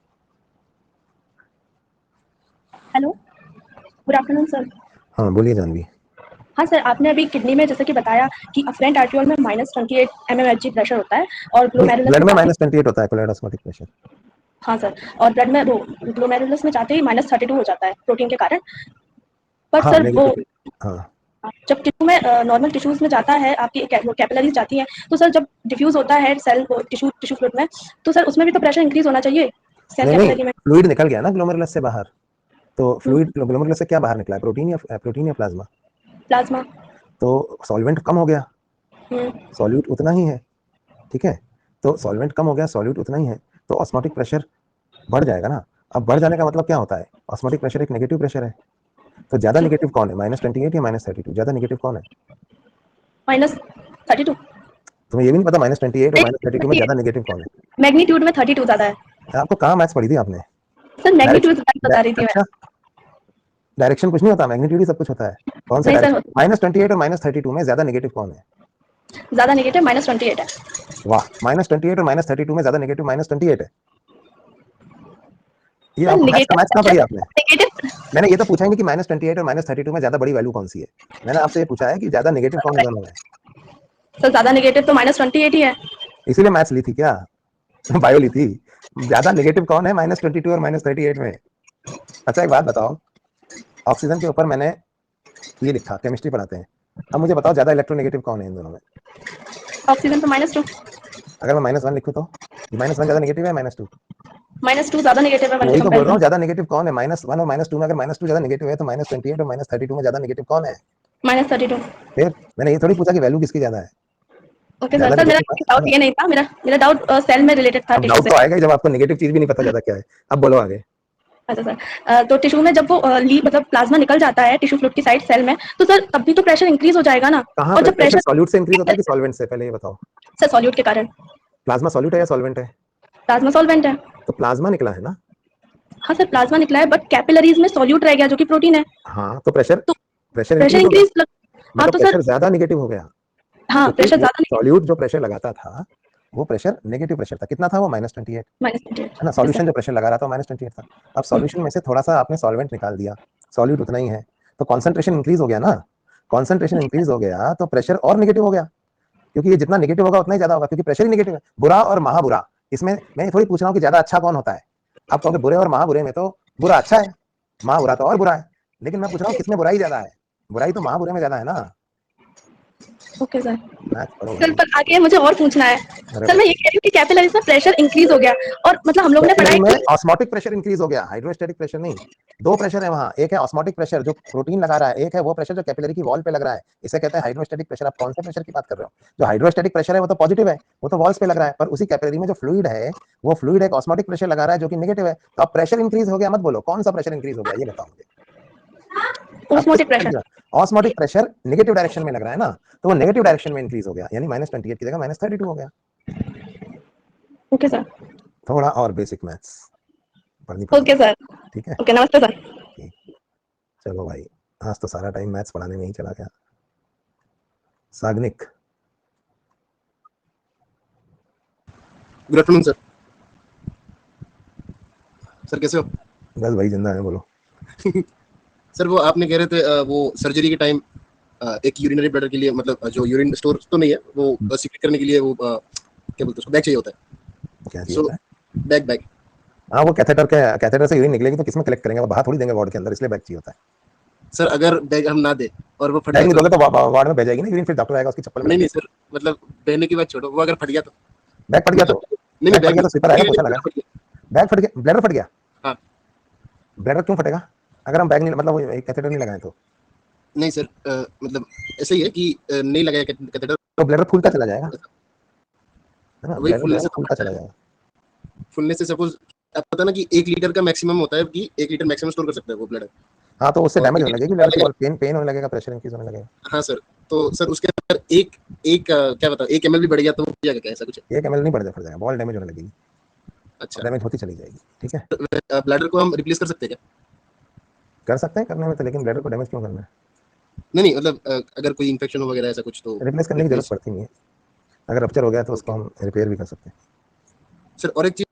Hello, good afternoon sir. हाँ बोलिए जानवी। हाँ सर, आपने अभी किडनी में जैसे कि बताया कि अफरेंट आर्टियोल में -28 mmHg प्रेशर होता है और ग्लोमेरुलस ब्लड में में -28 होता है कोलॉइड ऑस्मोटिक प्रेशर। हाँ सर, और ब्लड में वो ग्लोमेरुलस में जाते ही -32 हो जाता है प्रोटीन के कारण। पर हाँ सर वो हाँ जब टिश्यू में नॉर्मल टिश्यूज में जाता है, आपकी कैपिलरीज जाती हैं, तो सर जब डिफ्यूज होता है सेल टिश्यू फ्लूइड में, तो सर उसमें भी तो प्रेशर इंक्रीज होना चाहिए सेल कैपिलरी में। फ्लूइड निकल गया ना ग्लोमेरुलस से बाहर, तो फ्लूइड ग्लोमेरुलस से क्या बाहर निकला है, प्रोटीन या प्लाज्मा? प्लाज्मा। तो सॉल्वेंट कम हो गया, सॉल्यूट उतना ही है। ठीक है, तो सॉल्वेंट कम हो गया, सॉल्यूट उतना ही है, तो ऑस्मोटिक प्रेशर बढ़ जाएगा ना। अब बढ़ जाने का मतलब क्या होता है, ऑस्मोटिक प्रेशर एक नेगेटिव प्रेशर है। तो ज्यादा नेगेटिव कौन है, -28 या -32? ज्यादा नेगेटिव कौन है? -32। तुम्हें ये भी नहीं पता -28 और -32 में ज्यादा नेगेटिव कौन है? मैग्नीट्यूड में 32 ज्यादा है आपको कहाँ मैथ्स पढ़ी थी आपने? सर, मैग्नीट्यूड बता रही थी मैं। अच्छा, डायरेक्शन कुछ नहीं होता, मैग्नीट्यूड ही सब कुछ होता है। कौन सा नहीं सर, डायरेक्शन? -28 और -32 में ज्यादा नेगेटिव कौन है? ज्यादा नेगेटिव -28 है। वाह, -28 और -32 में ज्यादा नेगेटिव -28 है। ये सर आपको मैथ्स कहाँ पढ़ी आपने? नेगेटिव मैंने ये तो पूछा है कि -28 और -32 में ज्यादा बड़ी वैल्यू कौन सी है। मैंने आपसे ये पूछा है कि ज्यादा नेगेटिव कौन है दोनों में। सर ज्यादा नेगेटिव तो -28 ही है। इसीलिए मैथ्स ली थी क्या? बायो ली थी? ज्यादा नेगेटिव कौन है -22 और -38 में? अच्छा एक बात बताओ, ऑक्सीजन के ऊपर मैंने ये लिखा, केमिस्ट्री पढ़ाते हैं, अब मुझे बताओ ज्यादा इलेक्ट्रोनेगेटिव कौन है इन दोनों में? ऑक्सीजन तो -2। अगर मैं -1 लिखूं तो -1 ज्यादा नेगेटिव है -2? -2 ज्यादा नेगेटिव है 1 के वही तो बोल रहा हूँ, कंपैरिजन। ज्यादा नेगेटिव कौन है? -1 और -2 में अगर -2 ज्यादा नेगेटिव है तो -28 और -32 में ज्यादा नेगेटिव कौन है? -32। फिर मैंने ये थोड़ी पूछा कि वैल्यू किसकी ज्यादा है। Okay sir. ज्यादा सर मेरा नेगेटिव डाउट ये नहीं था, मेरा डाउट सेल में रिलेटेड था, अब टिश्यू डाउट से। तो आएगा ही जब आपको नेगेटिव चीज भी नहीं पता ज्यादा क्या है। अब बोलो आगे। अच्छा सर, तो टिश्यू में जब वो मतलब प्लाज्मा निकल जाता है टिश्यू फ्लूइड की साइड सेल में, तो सर तब भी तो प्रेशर इंक्रीज हो जाएगा ना। कहाँ और जब प्रेशर प्रेशर सॉल्यूट से इंक्रीज होता है कि सॉल्वेंट से, पहले ये बताओ। सर सॉल्यूट के कारण। प्लाज्मा सॉल्यूट है या सॉल्वेंट है? प्लाज्मा सॉल्वेंट है। तो प्लाज्मा निकला है ना। हाँ सर, प्लाज्मा निकला है बट कैपिलरीज में सॉल्यूट रह गया जो कि प्रोटीन है। हाँ तो प्रेशर तो प्रेशर प्रेशर इंक्रीज हो गया, इंक्रीज हाँ मतलब तो सर, प्रेशर ज्यादा नेगेटिव हो गया, हाँ क्योंकि प्रेशर वो ज्यादा सॉल्यूट जो प्रेशर लगाता था वो प्रेशर नेगेटिव प्रेशर था। कितना था वो? -28 है -28। ना। Yes solution sir. जो प्रेशर लगा रहा था -28 था। अब सॉल्यूशन में से थोड़ा सा आपने सॉल्वेंट निकाल दिया, सॉल्यूट उतना ही है, तो कॉन्सेंट्रेशन इंक्रीज हो गया ना। कॉन्सेंट्रेशन इंक्रीज हो गया तो प्रेशर और नेगेटिव हो गया। क्योंकि ये जितना नेगेटिव होगा उतना ही ज्यादा होगा, क्योंकि प्रेशर ही नेगेटिव है। बुरा और महाबुरा, इसमें मैं थोड़ी पूछ रहा हूँ कि ज्यादा अच्छा कौन होता है। आप कहोगे बुरे और महाबुरे में तो बुरा अच्छा है, महाबुरा तो और बुरा है, लेकिन मैं पूछ रहा हूँ किसमें बुराई ज्यादा है? बुराई तो महाबुरे में ज्यादा है ना। Okay sir. मैथ पढ़ो सर भाई। पर आगे मुझे और पूछना है। अरे सर मैं ये कह रही हूँ कि कैपिलरीज में प्रेशर इंक्रीज हो गया, और मतलब हम लोगों ने कैपिलरी पढ़ाई में की। ऑस्मोटिक प्रेशर इंक्रीज हो गया, हाइड्रोस्टैटिक प्रेशर नहीं। दो प्रेशर है वहां, एक है ऑस्मोटिक प्रेशर जो प्रोटीन लगा रहा है, एक है वो प्रेशर जो कैपिलरी की वॉल पे लग रहा है, इसे कहते हैं हाइड्रोस्टैटिक प्रेशर। आप कौन से प्रेशर की बात कर रहे हो? जो हाइड्रोस्टैटिक प्रेशर है वो तो पॉजिटिव है, वो तो वॉल्स पे लग रहा है, पर उसी कैपिलरी में जो फ्लूइड है वो फ्लूइड एक ऑस्मोटिक प्रेशर लगा रहा है जो कि नेगेटिव है। तो अब प्रेशर इंक्रीज हो गया मत बोलो, कौन सा प्रेशर इंक्रीज हो गया ये बताओ मुझे। Osmotic pressure. Osmotic pressure negative direction में लग रहा है ना, तो वो नेगेटिव डायरेक्शन में इंक्रीज हो गया, यानी -28 की जगह -32 हो गया। Okay sir. थोड़ा और बेसिक मैथ्स पढ़नी ओके पड़ेगी, सर। ठीक है? ओके, नमस्ते सर। ठीक, चलो भाई, आज तो सारा टाइम मैथ्स पढ़ाने में ही चला गया। Sagnik, good afternoon sir. Sir कैसे हो? बस भाई जिंदा है, बोलो। सर वो आपने कह रहे थे वो सर्जरी के टाइम एक यूरिनरी ब्लैडर के लिए, मतलब जो यूरिन स्टोर तो नहीं है वो सीक्रेट करने के लिए वो क्या बोलते हैं उसको, बैग चाहिए होता है। क्या चाहिए सो होता है? बैग। हाँ, वो कैथेटर से यूरिन निकलेगी तो किसमें कलेक्ट करेंगे? वो बाहर थोड़ी देंगे वार्ड के अंदर, इसलिए बैग चाहिए होता है। सर अगर बैग हम ना दे और वो फट बैग जाए नहीं तो? दोगे तो वार्ड में भेज जाएगी ना यूरिन, फिर डॉक्टर आएगा उसकी चप्पल में नहीं डालेगा। नहीं सर, मतलब बहने की बात छोड़ो, वो अगर फट गया तो? बैग फट गया तो? नहीं बैग फट बैग गया तो स्वीपर आएगा, पोछा लगा। फट गया। बैग फट गया, ब्लैडर फट गया। हाँ। ब्लैडर क्यों फटेगा? अगर हम बैग नहीं, मतलब कैथेटर नहीं लगाए तो? नहीं सर, मतलब ऐसा ही है कि नहीं लगाया कैथेटर तो ब्लैडर फूलता चला जाएगा, है ना? वही ब्लैडर जो फुलने है से वो तो फूलता फटता चला है। जाएगा। फुलने से सपोज आप पता ना कि 1 लीटर का मैक्सिमम होता है कि 1 लीटर मैक्सिमम स्टोर कर सकता है वो ब्लड। हाँ, तो उससे और डैमेज होने लगेगी ब्लैडर की लगेगा। वॉल, पेन होने लगेगा, प्रेशर इंक्रीज होने लगेगा। हाँ सर, तो सर उसके अंदर एक एक क्या बताओ 1 ml भी बढ़ गया तो हो जाएगा क्या, ऐसा कुछ है? 1 ml नहीं बढ़ जाए, फट जाएगा, बॉल डैमेज होने लगेगी, अच्छा। डैमेज होती चली जाएगी, ठीक है? ब्लैडर को हम रिप्लेस कर सकते हैं क्या? कर सकते हैं करने में तो, लेकिन ब्लैडर को डैमेज क्यों करना है? नहीं मतलब अगर कोई इन्फेक्शन हो वगैरह ऐसा कुछ तो रिप्लेस करने की जरूरत रिप्लेस। पड़ती नहीं है। अगर रप्चर हो गया तो उसको ओके हम रिपेयर भी कर सकते हैं। सर, और एक चीज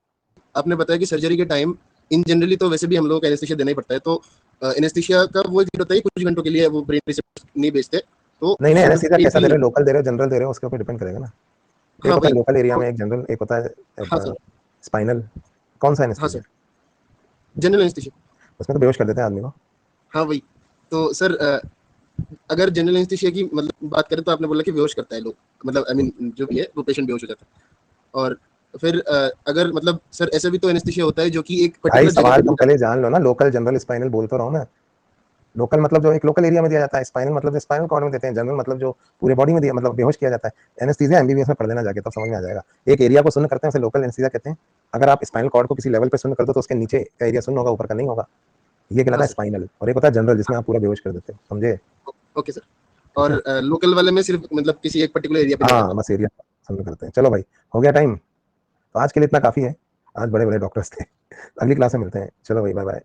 आपने बताया कि सर्जरी के टाइम इन जनरली तो वैसे भी हम लोगों को एनेस्थीसिया देना ही पड़ता है, तो एनेस्थीसिया का वो एक होता है कुछ घंटों के लिए वो ब्रेन रिसेप्ट नहीं भेजते, तो नहीं नहीं, सपोज एनेस्थीसिया पेन कैसा के दे लिए। रहे हो, लोकल दे रहे हो, जनरल दे रहे हो, उसके ऊपर डिपेंड करेगा ना। एक हाँ होता भाई। है लोकल एरिया तो, में, एक जनरल, एक होता हाँ है सर। स्पाइनल। कौन सा हाँ एनेस्थीसिया? Sir, general anaesthesia. उसमें तो बेहोश कर देते हैं आदमी को। हाँ भाई। तो सर अगर जनरल एनेस्थीसिया की मतलब बात करें तो आपने बोला कि बेहोश करता है लोग, मतलब आई मीन जो भी है वो पेशेंट बेहोश हो जाता है। और फिर अगर मतलब सर ऐसा भी तो एनेस्थीसिया होता है जो कि एक भाई पर्टिकुलर जगह सवाल पे तुम दिया पहले जान लो ना, लोकल जनरल स्पाइनल बोल तो रहा हूँ मैं। लोकल मतलब जो एक लोकल एरिया में दिया जाता है, स्पाइनल मतलब स्पाइनल कॉर्ड में देते हैं, जनरल मतलब जो पूरे बॉडी में दिया, मतलब बेहोश किया जाता है। एनेस्थीसिया एमबीबीएस में पढ़ लेना जाके, तब समझ में आ जाएगा। एक एरिया को सुन्न करते हैं उसे लोकल एनेस्थीसिया कहते हैं। अगर आप स्पाइनल कॉर्ड को किसी लेवल पे सुन्न कर दो तो उसके नीचे का एरिया सुन्न होगा, ऊपर का नहीं होगा। ये हाँ कहलाता है सर। स्पाइनल, और एक होता है जनरल जिसमें आप पूरा बेहोश कर देते हो, समझे? Okay sir. ठीक और है, लोकल वाले में सिर्फ मतलब किसी एक पर्टिकुलर एरिया पे दिया हाँ जाता बस एरिया सुन्न करते हैं। चलो भाई, हो गया टाइम, तो आज के लिए इतना काफी है। आज बड़े बड़े डॉक्टर्स थे। अगली क्लास में मिलते हैं, चलो भाई, बाय बाय।